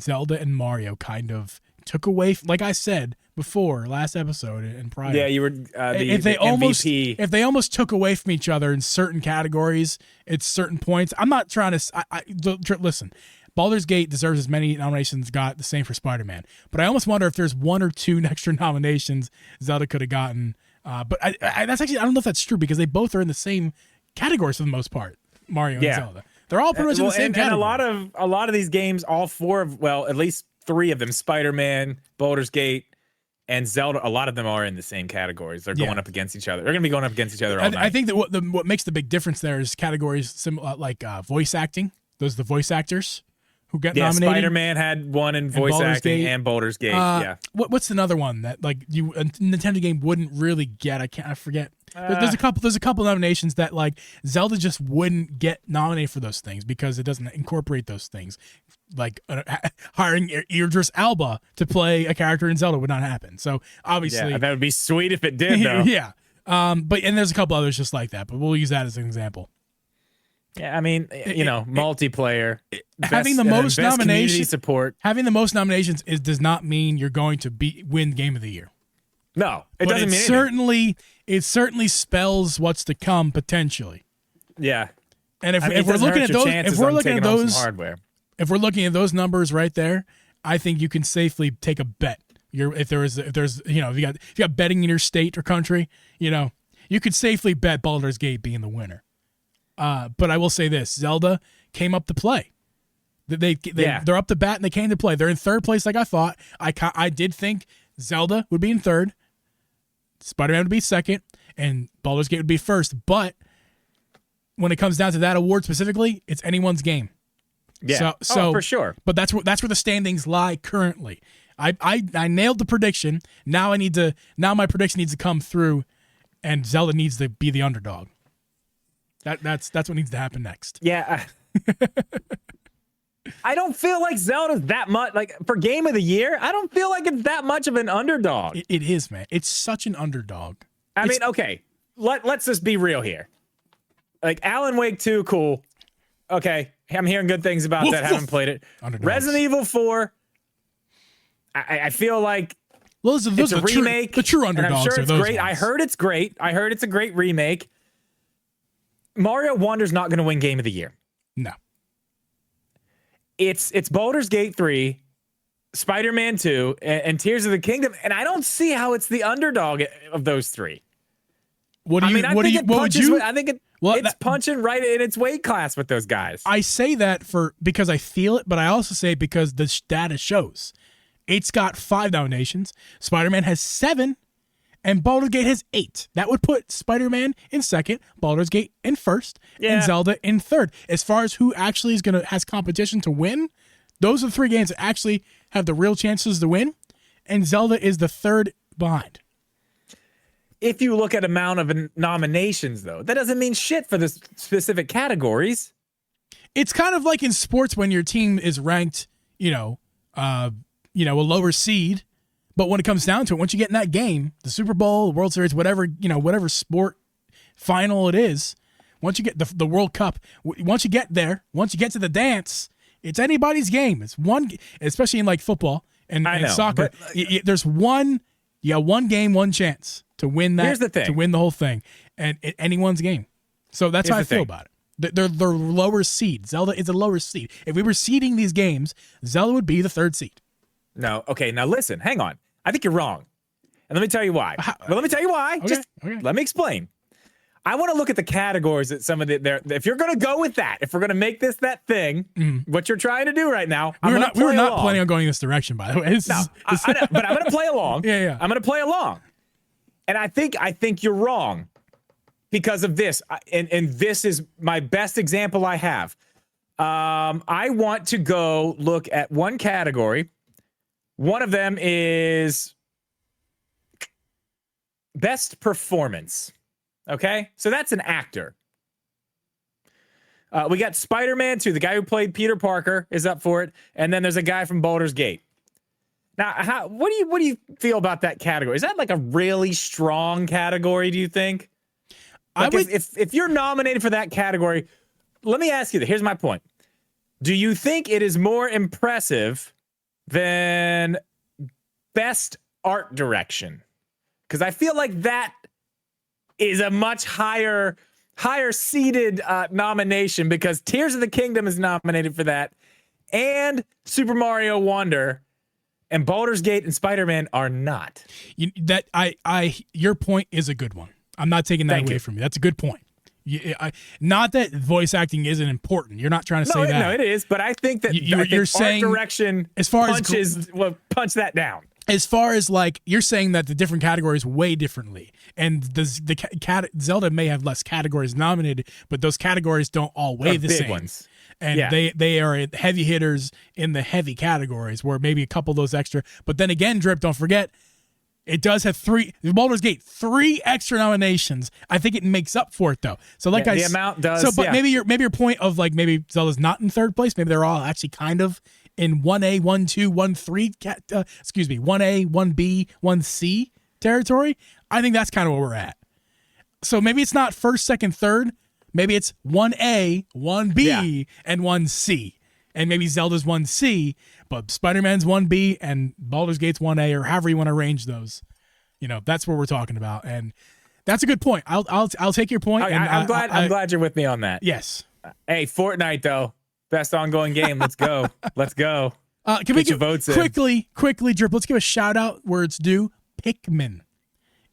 Zelda and Mario kind of took away, like I said before, last episode and prior. Yeah, you were if they almost took away from each other in certain categories at certain points. I'm not trying to listen. Baldur's Gate deserves as many nominations got, the same for Spider-Man. But I almost wonder if there's 1 or 2 extra nominations Zelda could have gotten But that's actually, I don't know if that's true because they both are in the same categories for the most part. Mario and Zelda. They're all pretty much in the same category. And a lot of these games, all four of, well, at least three of them, Spider-Man, Baldur's Gate, and Zelda, a lot of them are in the same categories. They're going up against each other. They're going to be going up against each other all night. I think that what makes the big difference there is categories like voice acting. Those are the voice actors who got nominated. Spider-Man had one in voice acting and Baldur's Gate. What's another one that like a Nintendo game wouldn't really get? I forget. There's a couple nominations that like Zelda just wouldn't get nominated for those things because it doesn't incorporate those things. Like hiring Idris Elba to play a character in Zelda would not happen. So obviously, that would be sweet if it did, though. Yeah. But there's a couple others just like that, but we'll use that as an example. Yeah, I mean, multiplayer. Having the most nominations, support. Having the most nominations does not mean you're going to win Game of the Year. No, it doesn't mean anything. It certainly spells what's to come potentially. Yeah, and if we're looking at hardware. If we're looking at those numbers right there, I think you can safely take a bet. If you got betting in your state or country, you could safely bet Baldur's Gate being the winner. But I will say this: Zelda came up to play. They're up to bat and they came to play. They're in third place, like I thought. I did think Zelda would be in third, Spider-Man would be second, and Baldur's Gate would be first. But when it comes down to that award specifically, it's anyone's game. Yeah. So for sure. But that's where the standings lie currently. I nailed the prediction. Now my prediction needs to come through, and Zelda needs to be the underdog. That's what needs to happen next. Yeah. I don't feel like Zelda's that much, like, for Game of the Year, I don't feel like it's that much of an underdog. It is, man. It's such an underdog. I mean, okay, let's just be real here. Like, Alan Wake 2, cool. Okay, I'm hearing good things about that. Haven't played it. Underdogs. Resident Evil 4, I feel like those it's a remake. The true underdogs. And I'm sure it's great. Ones. I heard it's great. I heard it's a great remake. Mario Wonder's not going to win Game of the Year. No. It's Baldur's Gate 3, Spider-Man 2, and Tears of the Kingdom, and I don't see how it's the underdog of those three. What would you? I think it's punching right in its weight class with those guys. I say that because I feel it, but I also say because the data shows. It's got 5 nominations. Spider-Man has 7, and Baldur's Gate has 8. That would put Spider-Man in second, Baldur's Gate in first, and Zelda in third. As far as who actually has competition to win, those are the 3 games that actually have the real chances to win, and Zelda is the third behind. If you look at amount of nominations, though, that doesn't mean shit for the specific categories. It's kind of like in sports when your team is ranked, a lower seed. But when it comes down to it, once you get in that game, the Super Bowl, World Series, whatever sport final it is, once you get the World Cup, once you get there, once you get to the dance, it's anybody's game. It's one, especially in like football and soccer. There's one game, one chance to win that. Here's the thing. To win the whole thing, and anyone's game. So that's how I feel about it. They're lower seed. Zelda is a lower seed. If we were seeding these games, Zelda would be the third seed. No. Okay. Now listen. Hang on. I think you're wrong. And let me tell you why. Let me explain. I want to look at the categories that some of if you're going to go with that, if we're going to make this that thing, what you're trying to do right now, we were not planning on going in this direction, by the way. I know, but I'm going to play along. Yeah. I'm going to play along. And I think you're wrong because of this. And this is my best example I have. I want to go look at one category. One of them is best performance. Okay? So that's an actor. We got Spider-Man 2. The guy who played Peter Parker is up for it. And then there's a guy from Baldur's Gate. Now, what do you feel about that category? Is that like a really strong category, do you think? Like if you're nominated for that category, let me ask you this. Here's my point. Do you think it is more impressive than best art direction? Because I feel like that is a much higher seeded nomination because Tears of the Kingdom is nominated for that, and Super Mario Wonder and Baldur's Gate and Spider-Man are not. Your point is a good one. I'm not taking that Thank away you. from you. That's a good point. Not that voice acting isn't important. You're not trying to say that. No, it is. But I think that you're saying art direction as far punches punch that down. As far as like you're saying that the different categories weigh differently, and Zelda may have less categories nominated, but those categories don't all weigh the big same. Ones. And they are heavy hitters in the heavy categories, where maybe a couple of those extra. But then again, Drip, don't forget, it does have Baldur's Gate 3 extra nominations. I think it makes up for it though. So like the amount does. So, but maybe your point of like maybe Zelda's not in third place. Maybe they're all actually kind of in 1A, 1-2, 1-3, 1A, 1B, 1C territory. I think that's kind of where we're at. So maybe it's not first, second, third. Maybe it's 1A, 1B, and 1C. And maybe Zelda's 1C, but Spider-Man's 1B and Baldur's Gate's 1A, or however you want to arrange those. That's what we're talking about. And that's a good point. I'll take your point. I'm glad you're with me on that. Yes. Hey, Fortnite though. Best ongoing game. Let's go. Let's go. Can we your votes in. quickly, Drip? Let's give a shout out where it's due. Pikmin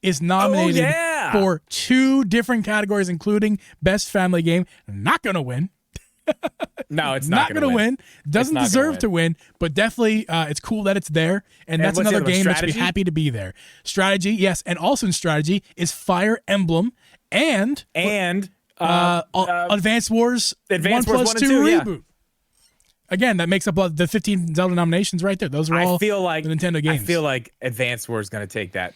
is nominated for 2 different categories, including Best Family Game. Not gonna win. No, it's not gonna win. Doesn't deserve to win, but definitely it's cool that it's there, and that's another game that should be happy to be there. Strategy, yes, and also in strategy is Fire Emblem and Advance Wars 1+2 reboot. Again, that makes up the 15 Zelda nominations right there. Those are all the Nintendo games. I feel like Advance Wars is going to take that.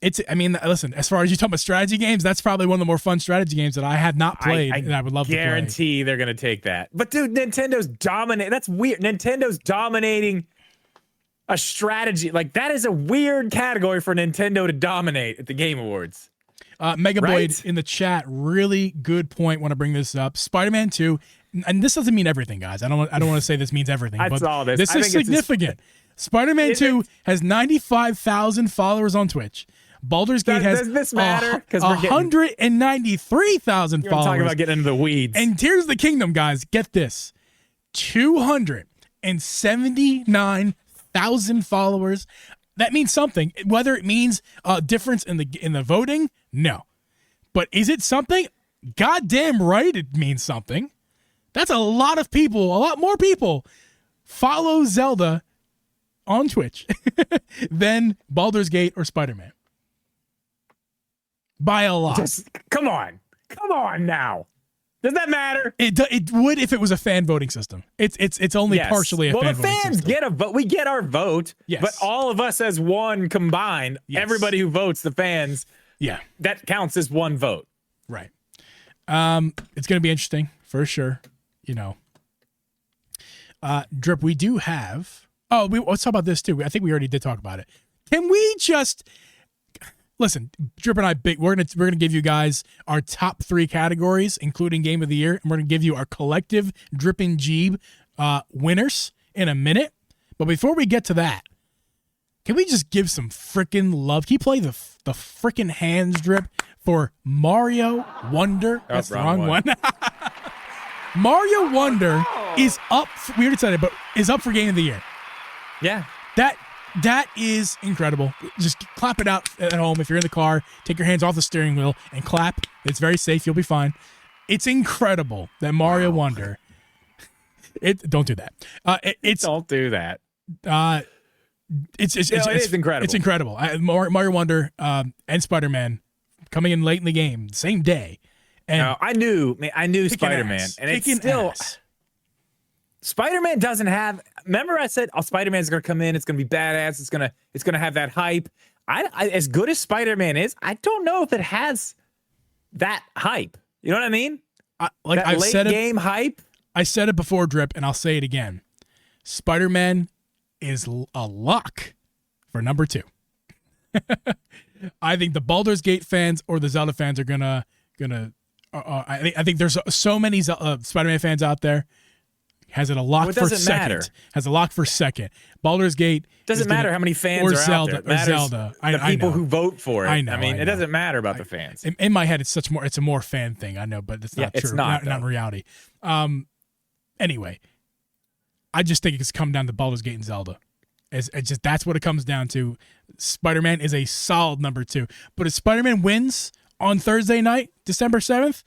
Listen, as far as you talk about strategy games, that's probably one of the more fun strategy games that I have not played, and I would love to play. Guarantee they're going to take that. But dude, Nintendo's dominating. That's weird. Nintendo's dominating a strategy. Like, that is a weird category for Nintendo to dominate at the Game Awards. Megaboyd in the chat, really good point when I bring this up. Spider-Man 2, and this doesn't mean everything, guys. I don't want to say this means everything, but this is significant. Spider-Man 2 has 95,000 followers on Twitch. Baldur's Gate has 193,000 followers. Talking about getting into the weeds. And Tears of the Kingdom, guys, get this: 279,000 followers. That means something. Whether it means a difference in the voting, no. But is it something? Goddamn right, it means something. That's a lot of people. A lot more people follow Zelda on Twitch than Baldur's Gate or Spider-Man. By a lot. Come on now. Does that matter? It would if it was a fan voting system. It's only partially a fan voting system. Well, the fans get a vote. We get our vote. Yes. But all of us as one combined, everybody who votes, the fans, that counts as one vote. Right. It's going to be interesting for sure. Drip, we do have. Let's talk about this too. I think we already did talk about it. Can we just listen? Drip and I, we're gonna give you guys our top 3 categories, including Game of the Year, and we're gonna give you our collective Drip and Geeb winners in a minute. But before we get to that, can we just give some freaking love? Can you play the freaking hands, Drip, for Mario Wonder? That's the wrong one. Mario Wonder is up. We already said it, but is up for Game of the Year. Yeah. That is incredible. Just clap it out at home. If you're in the car, take your hands off the steering wheel and clap. It's very safe. You'll be fine. It's incredible that Mario Wonder. Don't do that. Don't do that. It is incredible. It's incredible. Mario Wonder and Spider-Man coming in late in the game, same day. And I knew Spider-Man, and it's still. Spider-Man doesn't have. Remember, I said, Spider-Man's going to come in. It's going to be badass. It's going to have that hype. I as good as Spider-Man is, I don't know if it has that hype. You know what I mean? I've said game hype. I said it before, Drip, and I'll say it again. Spider-Man is a lock for number 2. I think the Baldur's Gate fans or the Zelda fans are gonna. I think there's so many Spider-Man fans out there. Has it a lock for second? Matter. Has a lock for second. Baldur's Gate doesn't matter how many fans are Zelda, out there. It Zelda. The people who vote for it. I know. It doesn't matter about the fans. In my head, it's a more fan thing. I know, but it's not true. It's not in reality. Anyway, I just think it's come down to Baldur's Gate and Zelda. It's just that's what it comes down to. Spider-Man is a solid number 2. But if Spider-Man wins on Thursday night, December 7th,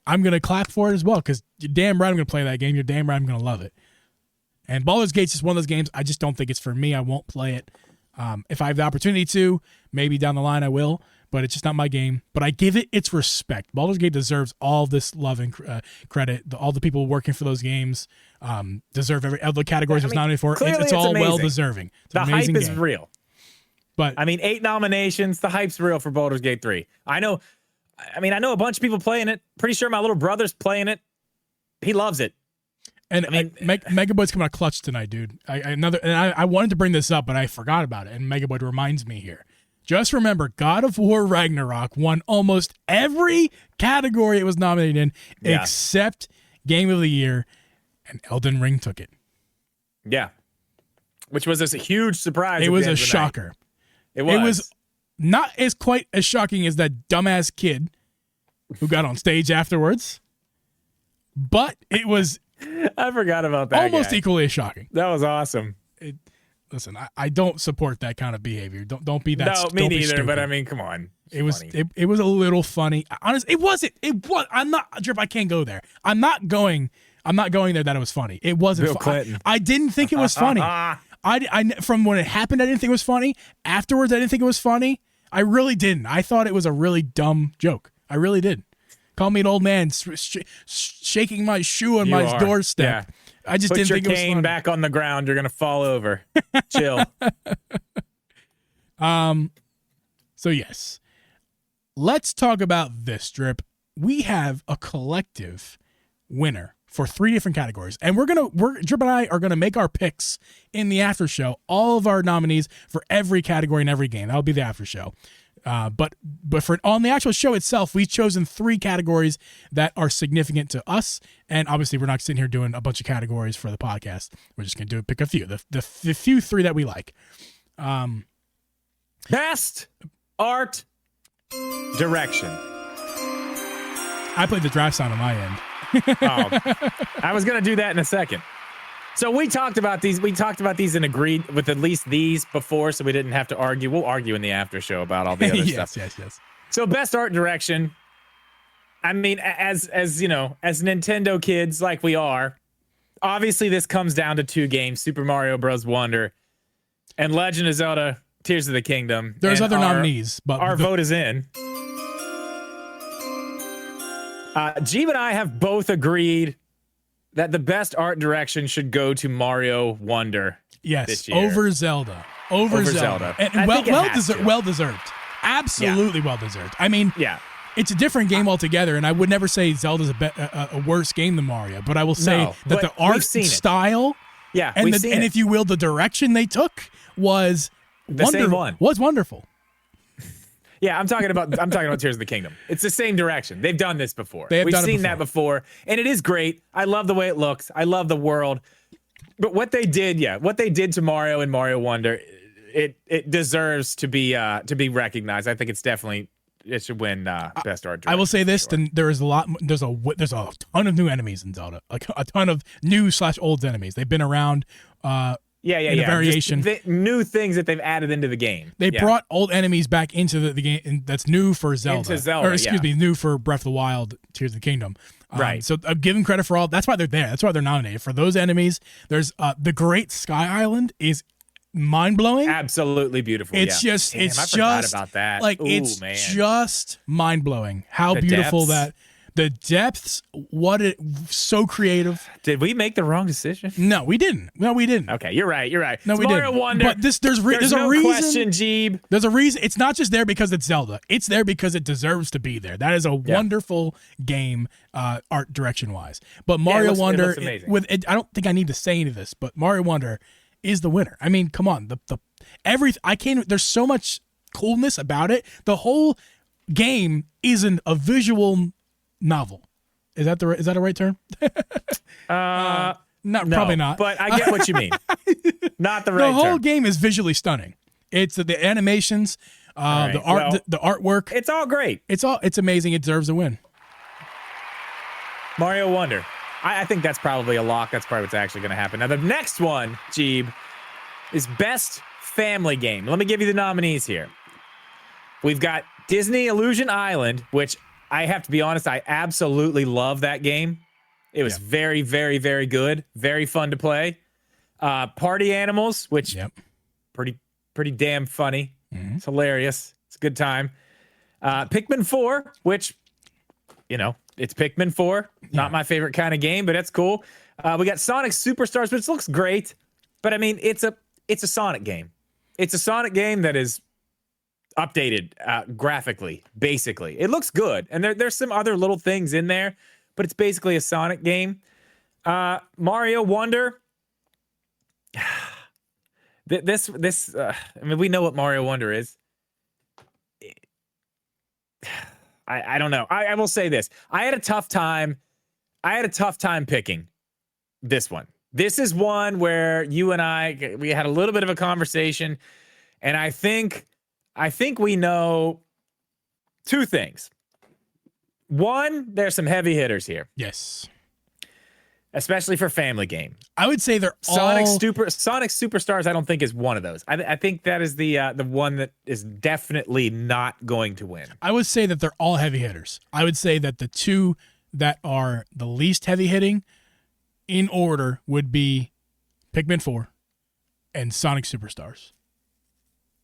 I'm gonna clap for it as well because you're damn right I'm gonna play that game. You're damn right I'm gonna love it. And Baldur's Gate's just one of those games I just don't think it's for me. I won't play it. If I have the opportunity to, maybe down the line I will. But it's just not my game. But I give it its respect. Baldur's Gate deserves all this love and credit. All the people working for those games deserve all the categories it was nominated for. It's all amazing. well deserving. It's the an amazing hype is game. real. But I mean, 8 nominations. The hype's real for Baldur's Gate 3. I know a bunch of people playing it. Pretty sure my little brother's playing it. He loves it. And Megaboy's coming out clutch tonight, dude. I wanted to bring this up, but I forgot about it. And Megaboy reminds me here. Just remember, God of War Ragnarok won almost every category it was nominated in, except Game of the Year, and Elden Ring took it. Yeah. Which was a huge surprise. It was a shocker. It was not as quite as shocking as that dumbass kid who got on stage afterwards, but it was I forgot about that. almost guy. equally as shocking. That was awesome. Listen, I don't support that kind of behavior. Don't be that. No, me don't be neither. stupid. But I mean, come on. It was a little funny. Honestly, it wasn't. It was. I'm not Drip. I can't go there. I'm not going there. That it was funny. It wasn't. Bill Clinton. I didn't think it was funny. I from when it happened, I didn't think it was funny. Afterwards, I didn't think it was funny. I really didn't. I thought it was a really dumb joke. I really did. Call me an old man shaking my shoe on my doorstep. Yeah. I just didn't think it was funny. Put your cane back on the ground. You're gonna fall over. Chill. So yes, let's talk about this, Drip. We have a collective winner for 3 different categories, and Drip and I are gonna make our picks in the after show. All of our nominees for every category in every game. That'll be the after show. But for on the actual show itself, we've chosen 3 categories that are significant to us, and obviously we're not sitting here doing a bunch of categories for the podcast. We're just gonna pick a few, the few 3 that we like. Best art direction. I played the draft sound on my end. I was gonna do that in a second. So we talked about these. We talked about these and agreed with at least these before, so we didn't have to argue. We'll argue in the after show about all the other stuff. Yes. So best art direction. I mean, as you know, as Nintendo kids like we are, obviously this comes down to 2 games: Super Mario Bros. Wonder and Legend of Zelda: Tears of the Kingdom. There's and other nominees, but our vote is in. Geeb and I have both agreed that the best art direction should go to Mario Wonder. Yes, this year. over Zelda. Over Zelda. And well deserved. Absolutely well deserved. I mean, it's a different game altogether, and I would never say Zelda's a worse game than Mario, but I will say that the art style, and if you will, the direction they took was wonderful. Yeah, I'm talking about Tears of the Kingdom. It's the same direction. They've done this before. We've seen that before, and it is great. I love the way it looks. I love the world. But what they did to Mario and Mario Wonder, it deserves to be recognized. I think it should win best art direction. I will say this: then there's a ton of new enemies in Zelda, a ton of new/old enemies. They've been around. In a variation. Just new things that they've added into the game. They brought old enemies back into the game, and that's new for Zelda. Or excuse me, new for Breath of the Wild, Tears of the Kingdom. Right. So give them credit for all. That's why they're there. That's why they're nominated. For those enemies, there's the Great Sky Island is mind-blowing. Absolutely beautiful. It's just I forgot about that. Just mind-blowing how beautiful the depths, so creative. Did we make the wrong decision? No, we didn't. Okay, you're right. No, we Mario didn't. Wonder. But there's no a reason. Question, Geeb. There's a reason. It's not just there because it's Zelda. It's there because it deserves to be there. That is a wonderful game, art direction wise. But Mario Wonder, it looks amazing. I don't think I need to say any of this, but Mario Wonder is the winner. I mean, come on. There's so much coolness about it. The whole game isn't a visual novel. Is that a right term? Probably not. But I get what you mean. Not the right term. The whole game is visually stunning. It's the animations, the art, the artwork. It's all great. It's amazing. It deserves a win. Mario Wonder. I think that's probably a lock. That's probably what's actually going to happen. Now the next one, Geeb, is Best Family Game. Let me give you the nominees here. We've got Disney Illusion Island, which I have to be honest, I absolutely love that game. It was very, very, very good. Very fun to play. Party Animals, which pretty damn funny. Mm-hmm. It's hilarious. It's a good time. Pikmin 4, which, you know, it's Pikmin 4. Not my favorite kind of game, but that's cool. We got Sonic Superstars, which looks great. But, I mean, it's a Sonic game. It's a Sonic game that is updated graphically, basically. It looks good. And there's some other little things in there, but it's basically a Sonic game. Mario Wonder. I mean, we know what Mario Wonder is. I don't know. I will say this. I had a tough time picking this one. This is one where you and we had a little bit of a conversation, and I think we know two things. One, there's some heavy hitters here. Yes. Especially for family game. I would say they're Sonic all... Sonic Superstars, I don't think is one of those. I think that is the one that is definitely not going to win. I would say that they're all heavy hitters. I would say that the two that are the least heavy hitting in order would be Pikmin 4 and Sonic Superstars.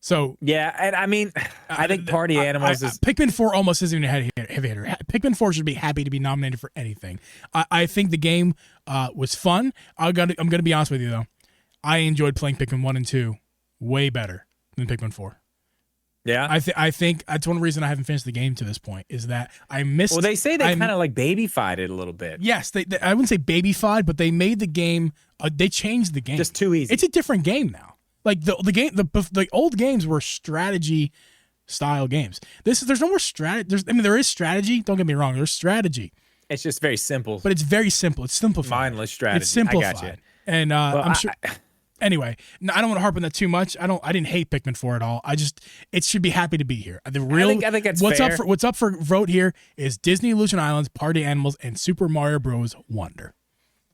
So yeah, and I mean, I think Party Animals is... Pikmin 4 almost isn't even a heavy hitter. Pikmin 4 should be happy to be nominated for anything. I think the game was fun. I'm gonna be honest with you though. I enjoyed playing Pikmin 1 and 2 way better than Pikmin 4. Yeah, I think that's one reason I haven't finished the game to this point is that I missed. Well, they say they kind of like babyfied it a little bit. Yes, they I wouldn't say babyfied, but they made the game. They changed the game. Just too easy. It's a different game now. Like the old games were strategy style games. There's no more strategy. There is strategy. Don't get me wrong. There's strategy. It's just very simple. But it's very simple. It's simplified. Mindless strategy. It's simplified. I got you. And I'm sure. Anyway, no, I don't want to harp on that too much. I didn't hate Pikmin 4 at all. It should be happy to be here. I think that's fair. What's up for vote here is Disney Illusion Islands, Party Animals, and Super Mario Bros. Wonder.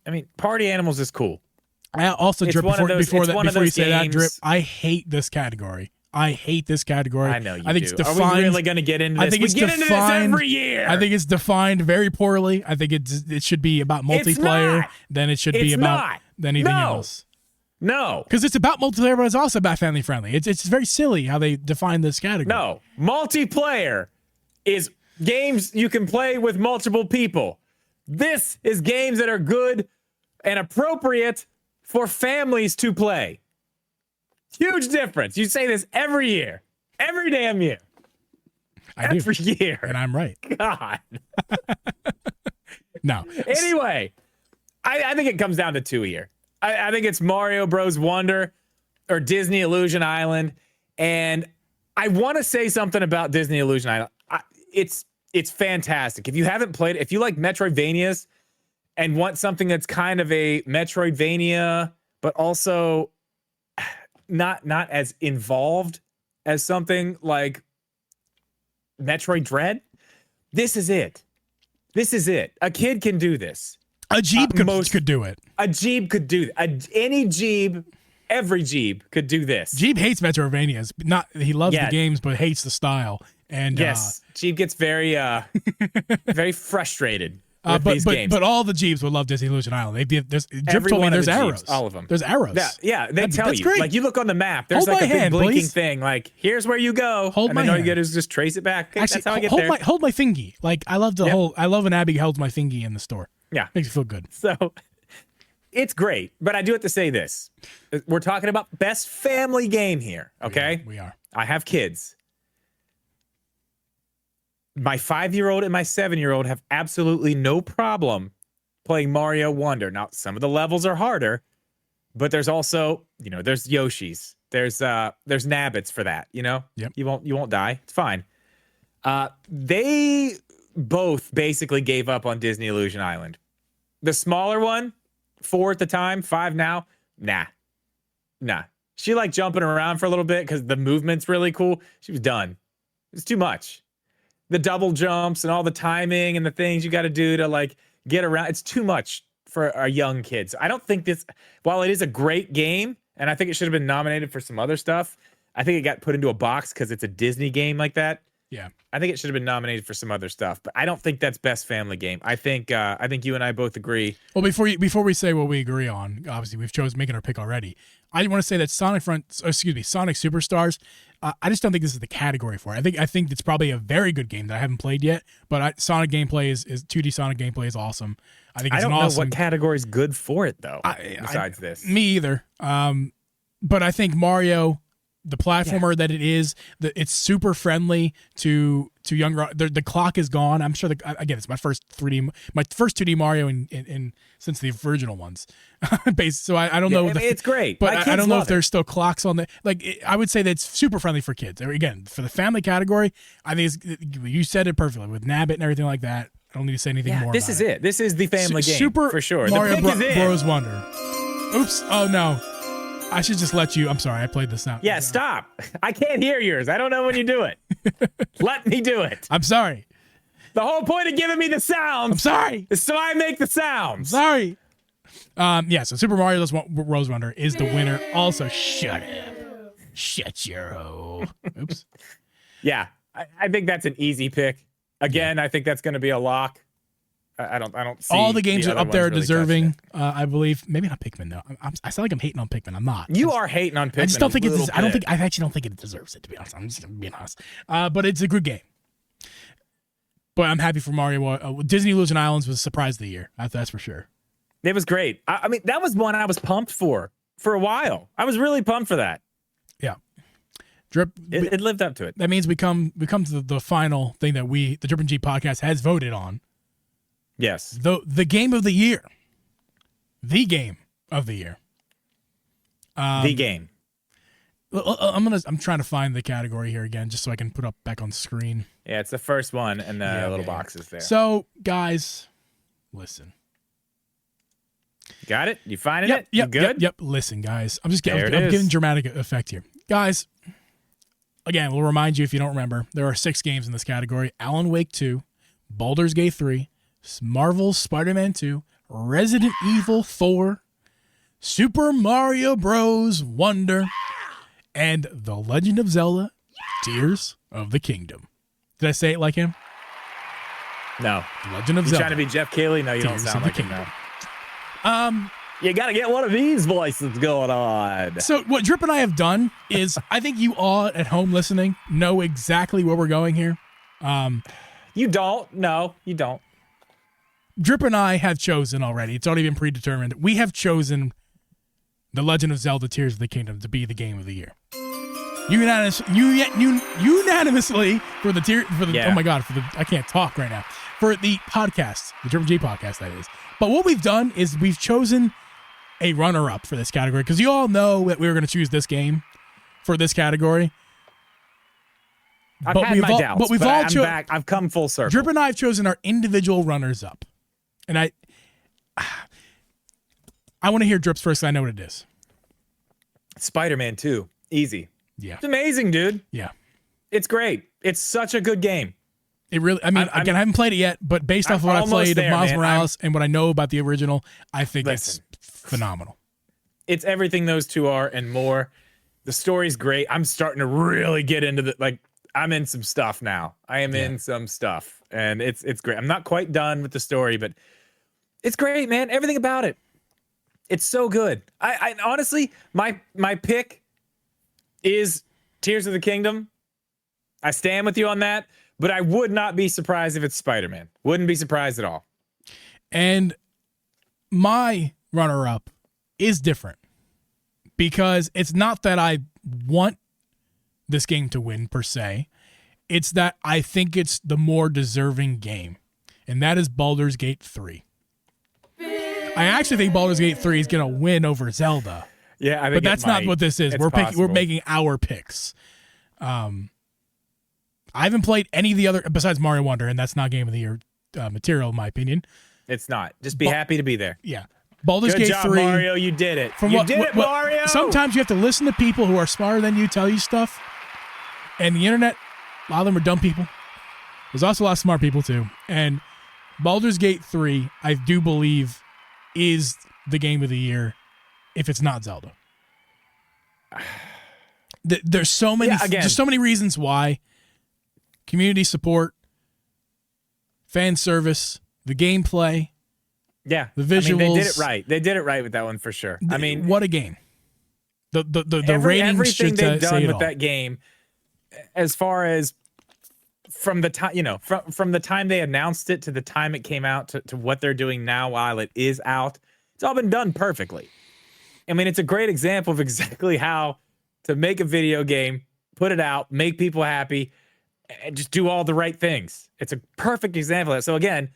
I mean, Party Animals is cool. I also, Drip, before you say that, Drip, I hate this category. I know you I think do. It's defined, are we really going to get into this? I think we get into this every year. I think it's defined very poorly. I think it should be about multiplayer. Then it should be about anything else. No. Because it's about multiplayer, but it's also about family friendly. It's very silly how they define this category. No. Multiplayer is games you can play with multiple people. This is games that are good and appropriate for families to play. Huge difference. You say this every year. Every damn year. Every year. And I'm right. God. No. Anyway, I think it comes down to two here. I think it's Mario Bros. Wonder or Disney Illusion Island. And I want to say something about Disney Illusion Island. It's fantastic. If you haven't played it, if you like Metroidvanias and want something that's kind of a Metroidvania, but also not as involved as something like Metroid Dread, this is it. This is it. A kid can do this. A Geeb could do it. A Geeb could do it. Any Geeb, every Geeb could do this. Geeb hates Metroidvanias. He loves the games, but hates the style. And yes, Geeb gets very very frustrated with these games. But all the Geebs would love Disney Illusion Island. Drip told me there's arrows. Jeeps, all of them. There's arrows. Yeah, they tell you. Great. Like you look on the map, there's hold like a big hand, blinking please. thing. Like here's where you go. Hold my and then all you hand. get is just trace it back. Okay, Actually, that's how I get there. Hold my thingy. Like I love when Abby holds my thingy in the store. Yeah, makes me feel good. So it's great, but I do have to say this: we're talking about best family game here. Okay, we are. I have kids. My 5-year-old and my 7-year-old have absolutely no problem playing Mario Wonder. Now, some of the levels are harder, but there's also, there's Yoshis. There's Nabbits for that, Yep. You won't die. It's fine. They both basically gave up on Disney Illusion Island. The smaller one, 4 at the time, 5 now, nah. She liked jumping around for a little bit because the movement's really cool. She was done. It's too much. The double jumps and all the timing and the things you got to do to like get around. It's too much for our young kids. I don't think this, while it is a great game and I think it should have been nominated for some other stuff. I think it got put into a box because it's a Disney game like that. Yeah. I think it should have been nominated for some other stuff, but I don't think that's best family game. I think you and I both agree. Well, before we say what we agree on, obviously we've chosen making our pick already. I want to say that Sonic Superstars. I just don't think this is the category for it. I think it's probably a very good game that I haven't played yet. But Sonic gameplay is 2D Sonic gameplay is awesome. I think it's I don't awesome. know what category is good for it though. Besides this, me either. But I think Mario, the platformer that it is, it's super friendly to younger. The clock is gone. I'm sure. Again, it's my first 2D Mario in since the original ones. So I don't know. It's great, but I don't know if there's still clocks on the. I would say that's super friendly for kids. Again, for the family category, I think you said it perfectly with Nabbit and everything like that. I don't need to say anything more. This is it. This is the family game Super for sure. Mario Bros. Wonder. Oops. Oh no. I should just let you. I'm sorry. I played this out. Yeah, stop. I can't hear yours. I don't know when you do it. Let me do it. I'm sorry. The whole point of giving me the sounds. I'm sorry. Is so I make the sounds. Sorry. So Super Mario Bros. Wonder is the winner. Also, shut up. Shut your hole. Oops. Yeah, I think that's an easy pick. Again, I think that's going to be a lock. I don't see all the games other up there are ones really deserving. I believe maybe not Pikmin though. I sound like I'm hating on Pikmin. I'm not. You are hating on Pikmin. I just don't think it's. I actually don't think it deserves it. To be honest, I'm just being honest. But it's a good game. But I'm happy for Mario. Disney Illusion Islands was a surprise of the year. That's for sure. It was great. I mean, that was one I was pumped for a while. I was really pumped for that. Yeah. Drip. It lived up to it. That means we come to the final thing that the Drip and G podcast has voted on. Yes. The game of the year. The game of the year. The game. I'm trying to find the category here again, just so I can put up back on screen. Yeah, it's the first one, and the little boxes there. So, guys, listen. Got it? You finding it? Yep. You good? Yep. Listen, guys. I'm I'm giving dramatic effect here, guys. Again, we'll remind you if you don't remember, there are 6 games in this category: Alan Wake 2, Baldur's Gate 3, Marvel's Spider-Man 2, Resident Evil 4, Super Mario Bros. Wonder, and The Legend of Zelda: Tears of the Kingdom. Did I say it like him? No. The Legend of You Zelda. trying to be Jeff Keighley? No, you don't sound like him now. You got to get one of these voices going on. So what Drip and I have done is, I think you all at home listening know exactly where we're going here. You don't. No, you don't. Drip and I have chosen already. It's already been predetermined. We have chosen The Legend of Zelda: Tears of the Kingdom to be the game of the year. Unanimously for the Yeah. Oh my god, I can't talk right now. For the podcast, the Drip and G podcast, that is. But what we've done is we've chosen a runner-up for this category, because you all know that we were going to choose this game for this category. I've had my doubts, but I'm back. I've come full circle. Drip and I have chosen our individual runners-up. And I want to hear Drip's first, so I know what it is. Spider-Man 2. Easy. Yeah. It's amazing, dude. Yeah. It's great. It's such a good game. It really, I haven't played it yet, but based off of what I played of Miles Morales and what I know about the original, I think it's phenomenal. It's everything those two are and more. The story's great. I'm starting to really get into I'm in some stuff now. I am in some stuff, and it's great. I'm not quite done with the story, but it's great, man. Everything about it. It's so good. I honestly, my pick is Tears of the Kingdom. I stand with you on that. But I would not be surprised if it's Spider-Man. Wouldn't be surprised at all. And my runner-up is different, because it's not that I want this game to win per se. It's that I think it's the more deserving game, and that is Baldur's Gate 3. I actually think Baldur's Gate 3 is going to win over Zelda. Yeah, I think but that's not what this is. We're making our picks. I haven't played any of the other besides Mario Wonder, and that's not Game of the Year material, in my opinion. It's not. Just be happy to be there. Yeah. Baldur's Good Gate job, 3. Mario. You did it. You did it, Mario. Sometimes you have to listen to people who are smarter than you tell you stuff. And the internet, a lot of them are dumb people. There's also a lot of smart people, too. And Baldur's Gate 3, I do believe, is the Game of the Year if it's not Zelda. There's so many, again, just so many reasons why. Community support, fan service, the gameplay. Yeah, the visuals. I mean, they did it right. They did it right with that one for sure. I mean, what a game! The ratings everything should they've say done it with all. that game, as far as from the time, from the time they announced it to the time it came out to what they're doing now while it is out, it's all been done perfectly. I mean, it's a great example of exactly how to make a video game, put it out, make people happy, and just do all the right things. It's a perfect example of that. So again,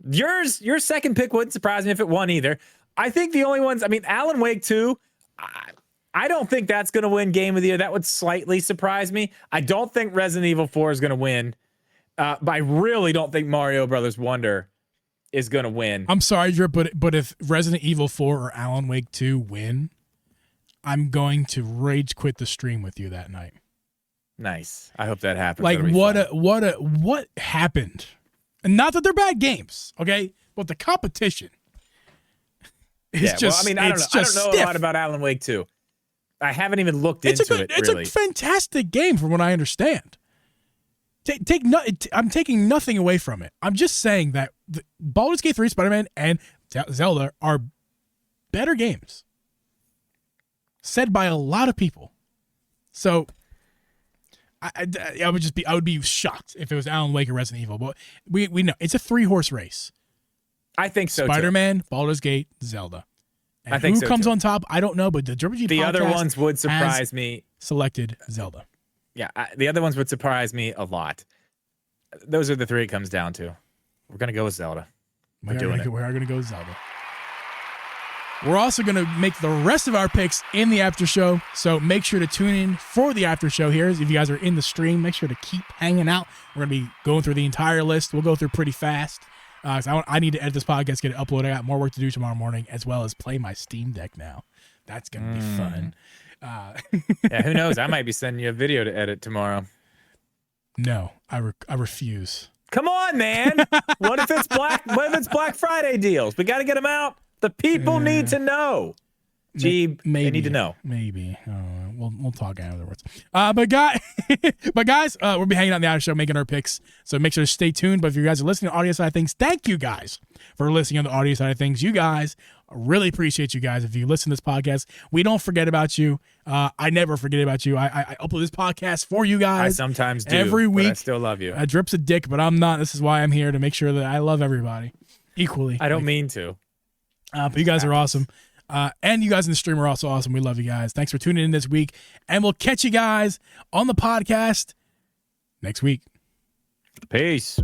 your second pick wouldn't surprise me if it won either. I think the only ones, I mean, Alan Wake 2, I don't think that's going to win Game of the Year. That would slightly surprise me. I don't think Resident Evil 4 is going to win. But I really don't think Mario Brothers Wonder is going to win. I'm sorry, Drip, but if Resident Evil 4 or Alan Wake 2 win, I'm going to rage quit the stream with you that night. Nice. I hope that happens. Like what happened? And not that they're bad games, okay? But the competition is just. Well, I mean, I don't know a lot about Alan Wake 2. I haven't even looked into it. It's really. a fantastic game, from what I understand. I'm taking nothing away from it. I'm just saying that Baldur's Gate 3, Spider-Man, and Zelda are better games. Said by a lot of people. So I would be shocked if it was Alan Wake or Resident Evil. But we know it's a 3-horse race. I think so. Spider-Man, Baldur's Gate, Zelda. And I think who so comes too. on top? I don't know, but the The other ones would surprise me. Selected Zelda. Yeah, the other ones would surprise me a lot. Those are the 3 it comes down to. We're gonna go with Zelda. We are going to go with Zelda. We're also going to make the rest of our picks in the after show, so make sure to tune in for the after show here. If you guys are in the stream, make sure to keep hanging out. We're going to be going through the entire list. We'll go through pretty fast. So I need to edit this podcast, get it uploaded. I got more work to do tomorrow morning, as well as play my Steam Deck now. That's going to be fun. Yeah, who knows? I might be sending you a video to edit tomorrow. No, I refuse. Come on, man. What if it's Black Friday deals? We got to get them out. The people need to know. Geeb, they need to know. Maybe. We'll talk afterwards. But guys, we'll be hanging out in the after show making our picks. So make sure to stay tuned. But if you guys are listening to the audio side of things, thank you guys for listening on the audio side of things. You guys, I really appreciate you guys. If you listen to this podcast, we don't forget about you. I never forget about you. I upload this podcast for you guys. I sometimes do. Every week. But I still love you. Drip's a dick, but I'm not. This is why I'm here, to make sure that I love everybody equally. I don't mean to. But you guys are awesome. And you guys in the stream are also awesome. We love you guys. Thanks for tuning in this week. And we'll catch you guys on the podcast next week. Peace.